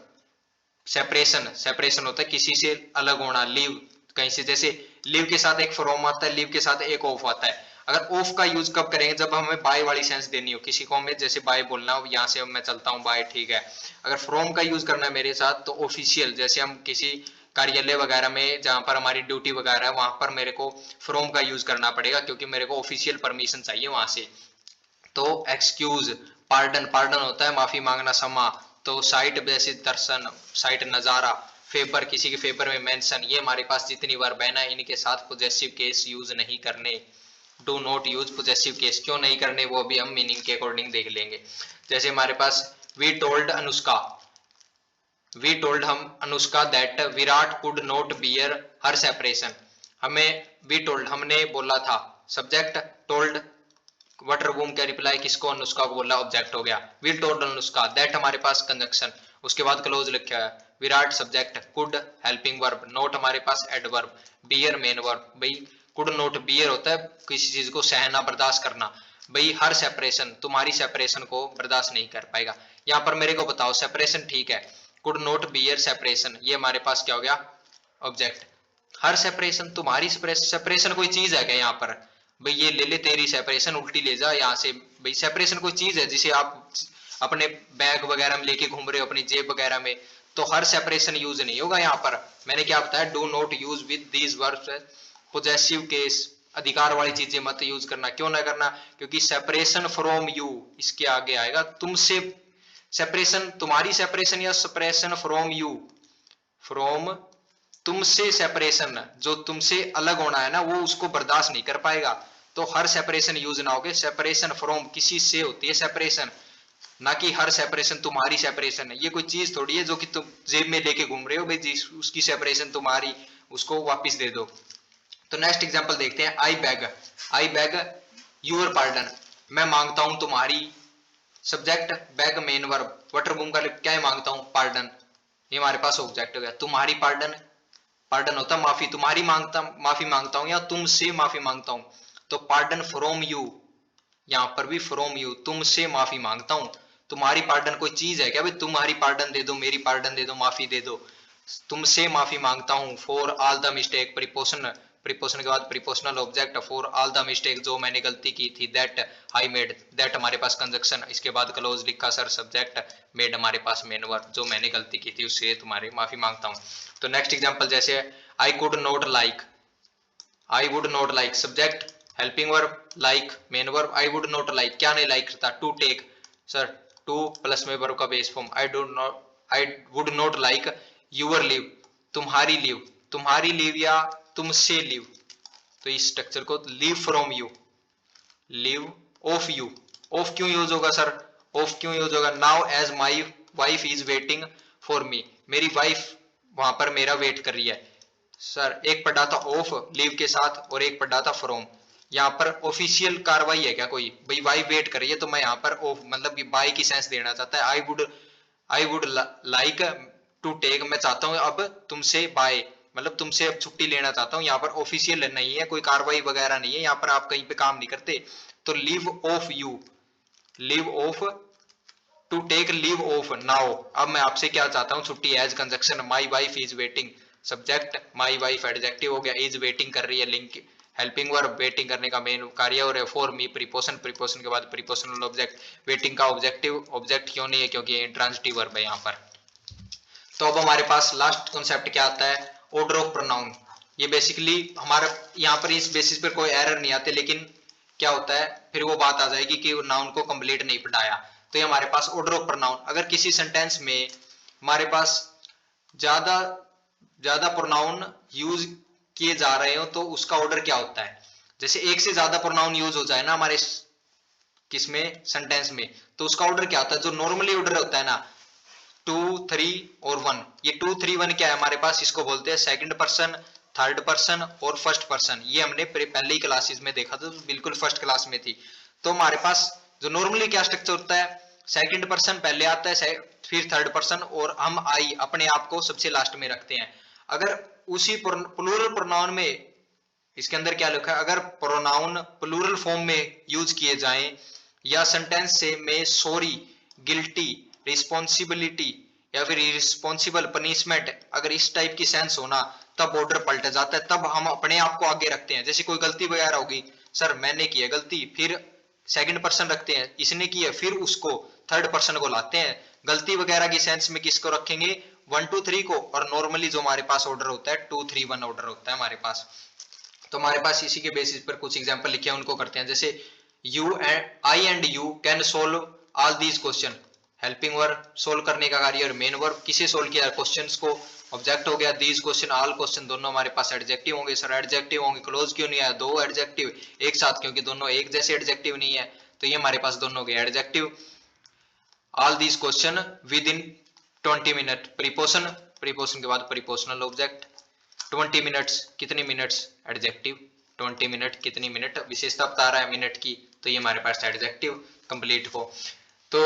सेपरेशन, सेपरेशन होता है किसी से अलग होना, लीव कहीं से, जैसे लीव के साथ एक फ्रॉम आता है, लीव के साथ एक ऑफ आता है। अगर ऑफ का यूज कब करेंगे, जब हमें बाय वाली सेंस देनी हो, किसी को हमें जैसे बाय बोलना हो, यहाँ से मैं चलता हूँ बाय, ठीक है। अगर फ्रॉम का यूज करना है मेरे साथ, तो ऑफिशियल, जैसे हम किसी कार्यालय वगैरह में जहां पर हमारी ड्यूटी वगैरह है, वहां पर मेरे को फ्रॉम का यूज करना पड़ेगा, क्योंकि मेरे को ऑफिशियल परमिशन चाहिए वहां से। तो एक्सक्यूज, पार्डन, पार्डन होता है माफी मांगना, क्षमा, तो साइट जैसे दर्शन, साइट नजारा, फेवर किसी के फेवर में मेंशन, ये हमारे पास जितनी बार बैन है, इनके साथ पोजेसिव केस यूज नहीं करने। Do not use possessive case, क्यों नहीं करने वो भी हम मीनिंग के अकॉर्डिंग देख लेंगे। जैसे हमारे पास we told Anushka, we told हम Anushka that Virat could not bear her separation, हमें वी टोल्ड हमने बोला था, सब्जेक्ट टोल्ड, वाटर बूम का रिप्लाई किसको, अनुष्का को बोला, ऑब्जेक्ट हो गया। विल टोल्ड अनुष्का, दैट हमारे पास कंजंक्शन, उसके बाद क्लोज लिखा है, Virat subject, could helping verb, not हमारे पास एडवर्ब, बियर मेन वर्ब, भाई कुड नोट बियर होता है किसी चीज को सहना, बर्दाश्त करना, भाई हर सेपरेशन, तुम्हारी सेपरेशन को बर्दाश्त नहीं कर पाएगा। यहाँ पर मेरे को बताओ सेपरेशन ठीक है, कुड नोट बियर सेपरेशन, ये हमारे पास क्या हो गया, ऑब्जेक्ट। हर सेपरेशन, तुम्हारी सेपरेशन, सेपरेशन कोई चीज है क्या यहाँ पर, भाई ये ले ले तेरी सेपरेशन, उल्टी ले जा यहाँ से, भाई सेपरेशन कोई चीज है जिसे आप अपने बैग वगैरह में लेके घूम रहे हो, अपनी जेब वगैरह में, तो हर सेपरेशन यूज नहीं होगा यहाँ पर। मैंने क्या बताया, do not use with these verbs possessive case, अधिकार वाली चीजें मत यूज करना, क्यों ना करना, क्योंकि सेपरेशन फ्रॉम यू इसके आगे आएगा, तुमसे सेपरेशन, तुम्हारी सेपरेशन या सेपरेशन फ्रॉम यू, फ्रॉम तुमसे सेपरेशन, जो तुमसे अलग होना है ना, वो उसको बर्दाश्त नहीं कर पाएगा, तो हर सेपरेशन यूज ना होगे, सेपरेशन फ्रॉम किसी से होती है सेपरेशन, ना कि हर सेपरेशन तुम्हारी सेपरेशन है, ये कोई चीज थोड़ी है जो कि तुम जेब में लेके घूम रहे हो, भाई उसकी सेपरेशन तुम्हारी, उसको वापस दे दो। तो नेक्स्ट एग्जांपल देखते हैं, I beg, I beg your pardon, मैं मांगता हूं तुम्हारी, सब्जेक्ट बैग मेन वर्ब, वाटर बूम का क्या है, मांगता हूं पार्डन, ये हमारे पास ऑब्जेक्ट हो गया। तुम्हारी पार्डन, पार्डन होता माफी, तुम्हारी मांगता माफी मांगता हूं या तुमसे माफी मांगता हूं, तो पार्डन फ्रॉम यू, यहां पर भी फ्रॉम यू, तुमसे माफी मांगता हूं। तुम्हारी पार्डन कोई चीज है क्या भाई, तुम्हारी पार्डन दे दो, मेरी पार्डन दे दो, माफी दे दो। तुमसे माफी मांगता हूं for all the mistake, preposition, preposition के बाद prepositional object, for all the mistake, जो मैंने गलती की थी, दैट आई मेड, दैट हमारे पास कंजक्शन, इसके बाद क्लोज लिखा सर सब्जेक्ट, मेड हमारे पास मेन वर्ब, जो मैंने गलती की थी उससे तुम्हारी माफी मांगता हूं। तो नेक्स्ट एग्जांपल जैसे I could not like, I would not like subject, helping verb, like main verb, I would not like क्या नहीं लाइक करता, to take, sir to plus में वर्ब का base form, I would not like your leave, तुम्हारी leave, तुम्हारी leave या तुमसे leave, तो इस स्ट्रक्चर को leave from you, leave of you, of क्यों यूज होगा सर, ऑफ क्यों यूज होगा, now as my wife is waiting for me, मेरी वाइफ वहां पर मेरा वेट कर रही है। सर एक पढ़ा था ऑफ लीव के साथ और एक पढ़ा था फ्रॉम, यहाँ पर ऑफिशियल कार्रवाई है क्या कोई, भाई वाइफ वेट कर रही है तो मैं यहाँ पर ऑफ मतलब बाय की सेंस देना चाहता है, I would like to take, मैं चाहता हूँ अब तुमसे बाय, मतलब तुमसे अब छुट्टी लेना चाहता हूँ, यहाँ पर ऑफिशियल नहीं है, कोई कार्रवाई वगैरह नहीं है, यहाँ पर आप कहीं पे काम नहीं करते, तो leave of you, leave of, to take leave of now, अब मैं आपसे क्या चाहता हूँ छुट्टी, as conjunction my wife is waiting, subject my wife adjective हो गया, इज वेटिंग कर रही है, लिंक हेल्पिंग वर्ब, वेटिंग करने का मेन कार्य, और फॉर मी प्रीपोशन, प्रीपोशन के बाद प्रीपोशनल ऑब्जेक्ट, वेटिंग का ऑब्जेक्टिव, ऑब्जेक्ट क्यों नहीं है क्योंकि इंट्रांजिटिव वर्ब है यहाँ पर। तो अब हमारे पास लास्ट कॉन्सेप्ट क्या आता है, ऑर्डर ऑफ प्रोनाउन, ये बेसिकली हमारा यहाँ पर इस बेसिस पर कोई एरर नहीं आते, लेकिन क्या होता है फिर वो बात आ जाएगी कि नाउन को कंप्लीट नहीं पढ़ाया, तो ये हमारे पास ऑर्डर ऑफ प्रोनाउन, अगर किसी सेंटेंस में हमारे पास ज्यादा ज्यादा प्रोनाउन यूज किए जा रहे हो तो उसका ऑर्डर क्या होता है, जैसे एक से ज्यादा प्रोनाउन यूज हो जाए ना हमारे किसमें सेंटेंस में, तो उसका ऑर्डर क्या होता है, जो नॉर्मली ऑर्डर होता है ना, टू थ्री और वन, ये टू थ्री वन क्या है हमारे पास, इसको बोलते हैं सेकंड पर्सन, थर्ड पर्सन और फर्स्ट पर्सन, ये हमने पहले ही क्लासेस में देखा था, तो बिल्कुल फर्स्ट क्लास में थी। तो हमारे पास जो नॉर्मली क्या स्ट्रक्चर होता है, सेकंड पर्सन पहले आता है, फिर थर्ड पर्सन, और हम आई अपने आप को सबसे लास्ट में रखते हैं। अगर उसी प्लूरल प्रोनाउन में, इसके अंदर क्या लिखा है, अगर प्रोनाउन प्लूरल फॉर्म में यूज किए जाएं या सेंटेंस से में सॉरी, गिल्टी, रिस्पॉन्सिबिलिटी या फिर रिस्पॉन्सिबल, पनिशमेंट, अगर इस टाइप की सेंस होना, तब ऑर्डर पलट जाता है, तब हम अपने आप को आगे रखते हैं। जैसे कोई गलती वगैरह होगी, सर मैंने की है गलती, फिर सेकंड पर्सन रखते हैं, इसने की है, फिर उसको थर्ड पर्सन को लाते हैं। गलती वगैरह की सेंस में किसको रखेंगे, वन टू थ्री को, और नॉर्मली जो हमारे पास ऑर्डर होता है टू थ्री वन ऑर्डर होता है हमारे पास। तो हमारे पास इसी के बेसिस पर कुछ एग्जांपल लिखे हैं, उनको करते हैं। जैसे you and I and you can solve all these question, helping verb solve करने का कार्य, और मेन वर्ब किसे सोल्व किया, क्वेश्चंस को, ऑब्जेक्ट हो गया, दीज क्वेश्चन, ऑल क्वेश्चन, दोनों हमारे पास एडजेक्टिव होंगे। सर एडजेक्टिव होंगे, क्लोज क्यों नहीं आया, दो एडजेक्टिव एक साथ, क्योंकि दोनों एक जैसे एडजेक्टिव नहीं है, तो ये हमारे पास दोनों हो गए adjective. All these question within 20 minute, preposition, preposition के बाद प्रीपोशनल ऑब्जेक्ट, 20 मिनट्स कितनी मिनट्स, एडजेक्टिव, 20 मिनट कितनी मिनट, विशेषता बता रहा है मिनट की, तो ये हमारे पास एडजेक्टिव कंप्लीट हो। तो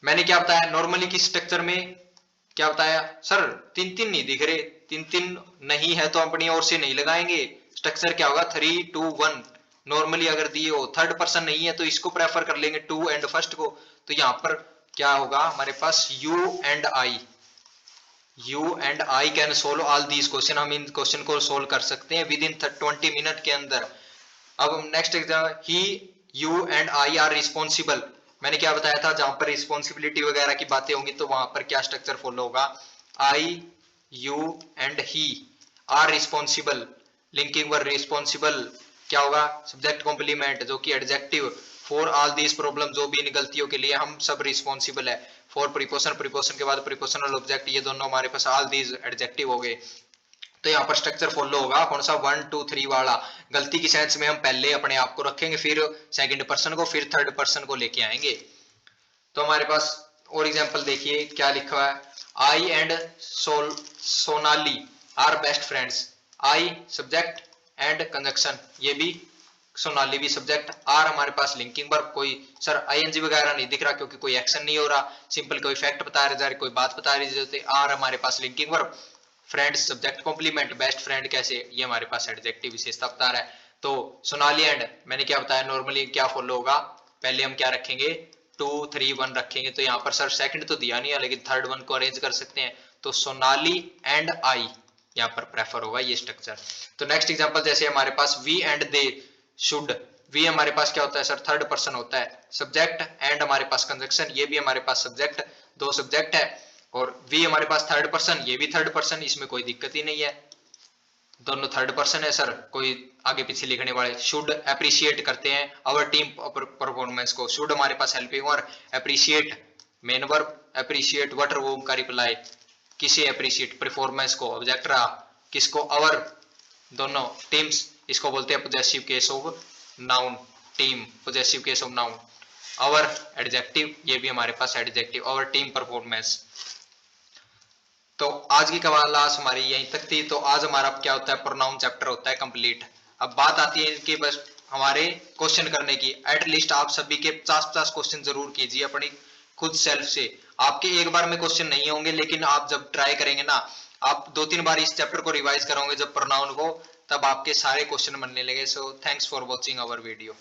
मैंने क्या बताया, नॉर्मली किस स्ट्रक्चर में क्या बताया, सर तीन तीन नहीं दिख रहे, तीन तीन नहीं है तो अपनी ओर से नहीं लगाएंगे, स्ट्रक्चर क्या होगा, थ्री टू वन, नॉर्मली अगर दिए हो, थर्ड पर्सन नहीं है तो इसको प्रेफर कर लेंगे टू एंड फर्स्ट को, तो यहाँ पर क्या होगा हमारे पास, you and I, you and I can solve all these question, हम इन क्वेश्चन को सोल्व कर सकते हैं विद इन 20 मिनट के अंदर। अब next exam, he you and I R responsible, मैंने क्या बताया था, जहां पर रिस्पॉन्सिबिलिटी वगैरह की बातें होंगी तो वहां पर क्या स्ट्रक्चर फॉलो होगा, I you and he are responsible, linking verb responsible क्या होगा, सब्जेक्ट कॉम्प्लीमेंट जो कि adjective, for all these problem, जो भी इन गलतियों के लिए हम सब रिस्पॉन्सिबल है, फॉर प्रीपोशन, प्रीपोशन के बाद प्रीपोशनल ऑब्जेक्ट, ये दोनों हमारे पास ऑल दीज एडजेक्टिव हो गए। तो यहाँ पर स्ट्रक्चर फॉलो होगा कौन सा, वन टू थ्री वाला, गलती की सेंस में हम पहले अपने आप को रखेंगे, फिर सेकंड पर्सन को, फिर थर्ड पर्सन को लेके आएंगे। तो हमारे पास और एग्जांपल देखिए क्या लिखा हुआ है, I and Sonali are best friends, I subject and conjunction, ये भी सोनाली भी सब्जेक्ट, आर हमारे पास लिंकिंग वर्ब, कोई सर आईएनजी वगैरह नहीं दिख रहा क्योंकि कोई एक्शन नहीं हो रहा, सिंपल कोई फैक्ट बता रहे जा रहे, कोई बात बता रही जाती, आर हमारे पास linking verb, friends subject complement, best friend कैसे, ये हमारे पास एडजेक्टिव विशेषता बता रहा है। तो सोनाली एंड मैंने क्या बताया, नॉर्मली क्या फॉलो होगा, पहले हम क्या रखेंगे 2 3 1 रखेंगे, तो यहाँ पर सर सेकंड तो दिया नहीं है लेकिन थर्ड वन को अरेंज कर सकते हैं, तो सोनाली एंड आई यहाँ पर प्रेफर होगा ये स्ट्रक्चर। तो नेक्स्ट एग्जांपल जैसे हमारे पास we and they should, we हमारे पास क्या होता है सर थर्ड पर्सन होता है, सब्जेक्ट एंड हमारे पास कंजक्शन, ये भी हमारे पास सब्जेक्ट, दो सब्जेक्ट है, और वी हमारे पास थर्ड पर्सन, ये भी थर्ड पर्सन, इसमें कोई दिक्कत ही नहीं है, दोनों थर्ड पर्सन है सर, कोई आगे पीछे लिखने वाले, शुड अप्रिशिएट करते हैं आवर टीम परफॉर्मेंस को, शुड हमारे पास helping verb, appreciate main verb, appreciate what वो का रिप्लाई, किसे अप्रिशिएट परफॉर्मेंस को, ऑब्जेक्ट रहा, किसको आवर, दोनों टीम्स, इसको बोलते हैं possessive case of noun, team possessive case of noun, our adjective, ये भी हमारे पास एडजेक्टिव, आवर टीम परफॉर्मेंस। तो आज की क्लास हमारी यहीं तक थी। तो आज हमारा क्या होता है, प्रोनाउन चैप्टर होता है कंप्लीट। अब बात आती है कि बस हमारे क्वेश्चन करने की, एटलीस्ट आप सभी के 50-50 क्वेश्चन जरूर कीजिए अपनी खुद सेल्फ से। आपके एक बार में क्वेश्चन नहीं होंगे, लेकिन आप जब ट्राई करेंगे ना, आप 2-3 बार इस चैप्टर को रिवाइज करोगे जब प्रोनाउन को, तब आपके सारे क्वेश्चन बनने लगे। So thanks for watching our video.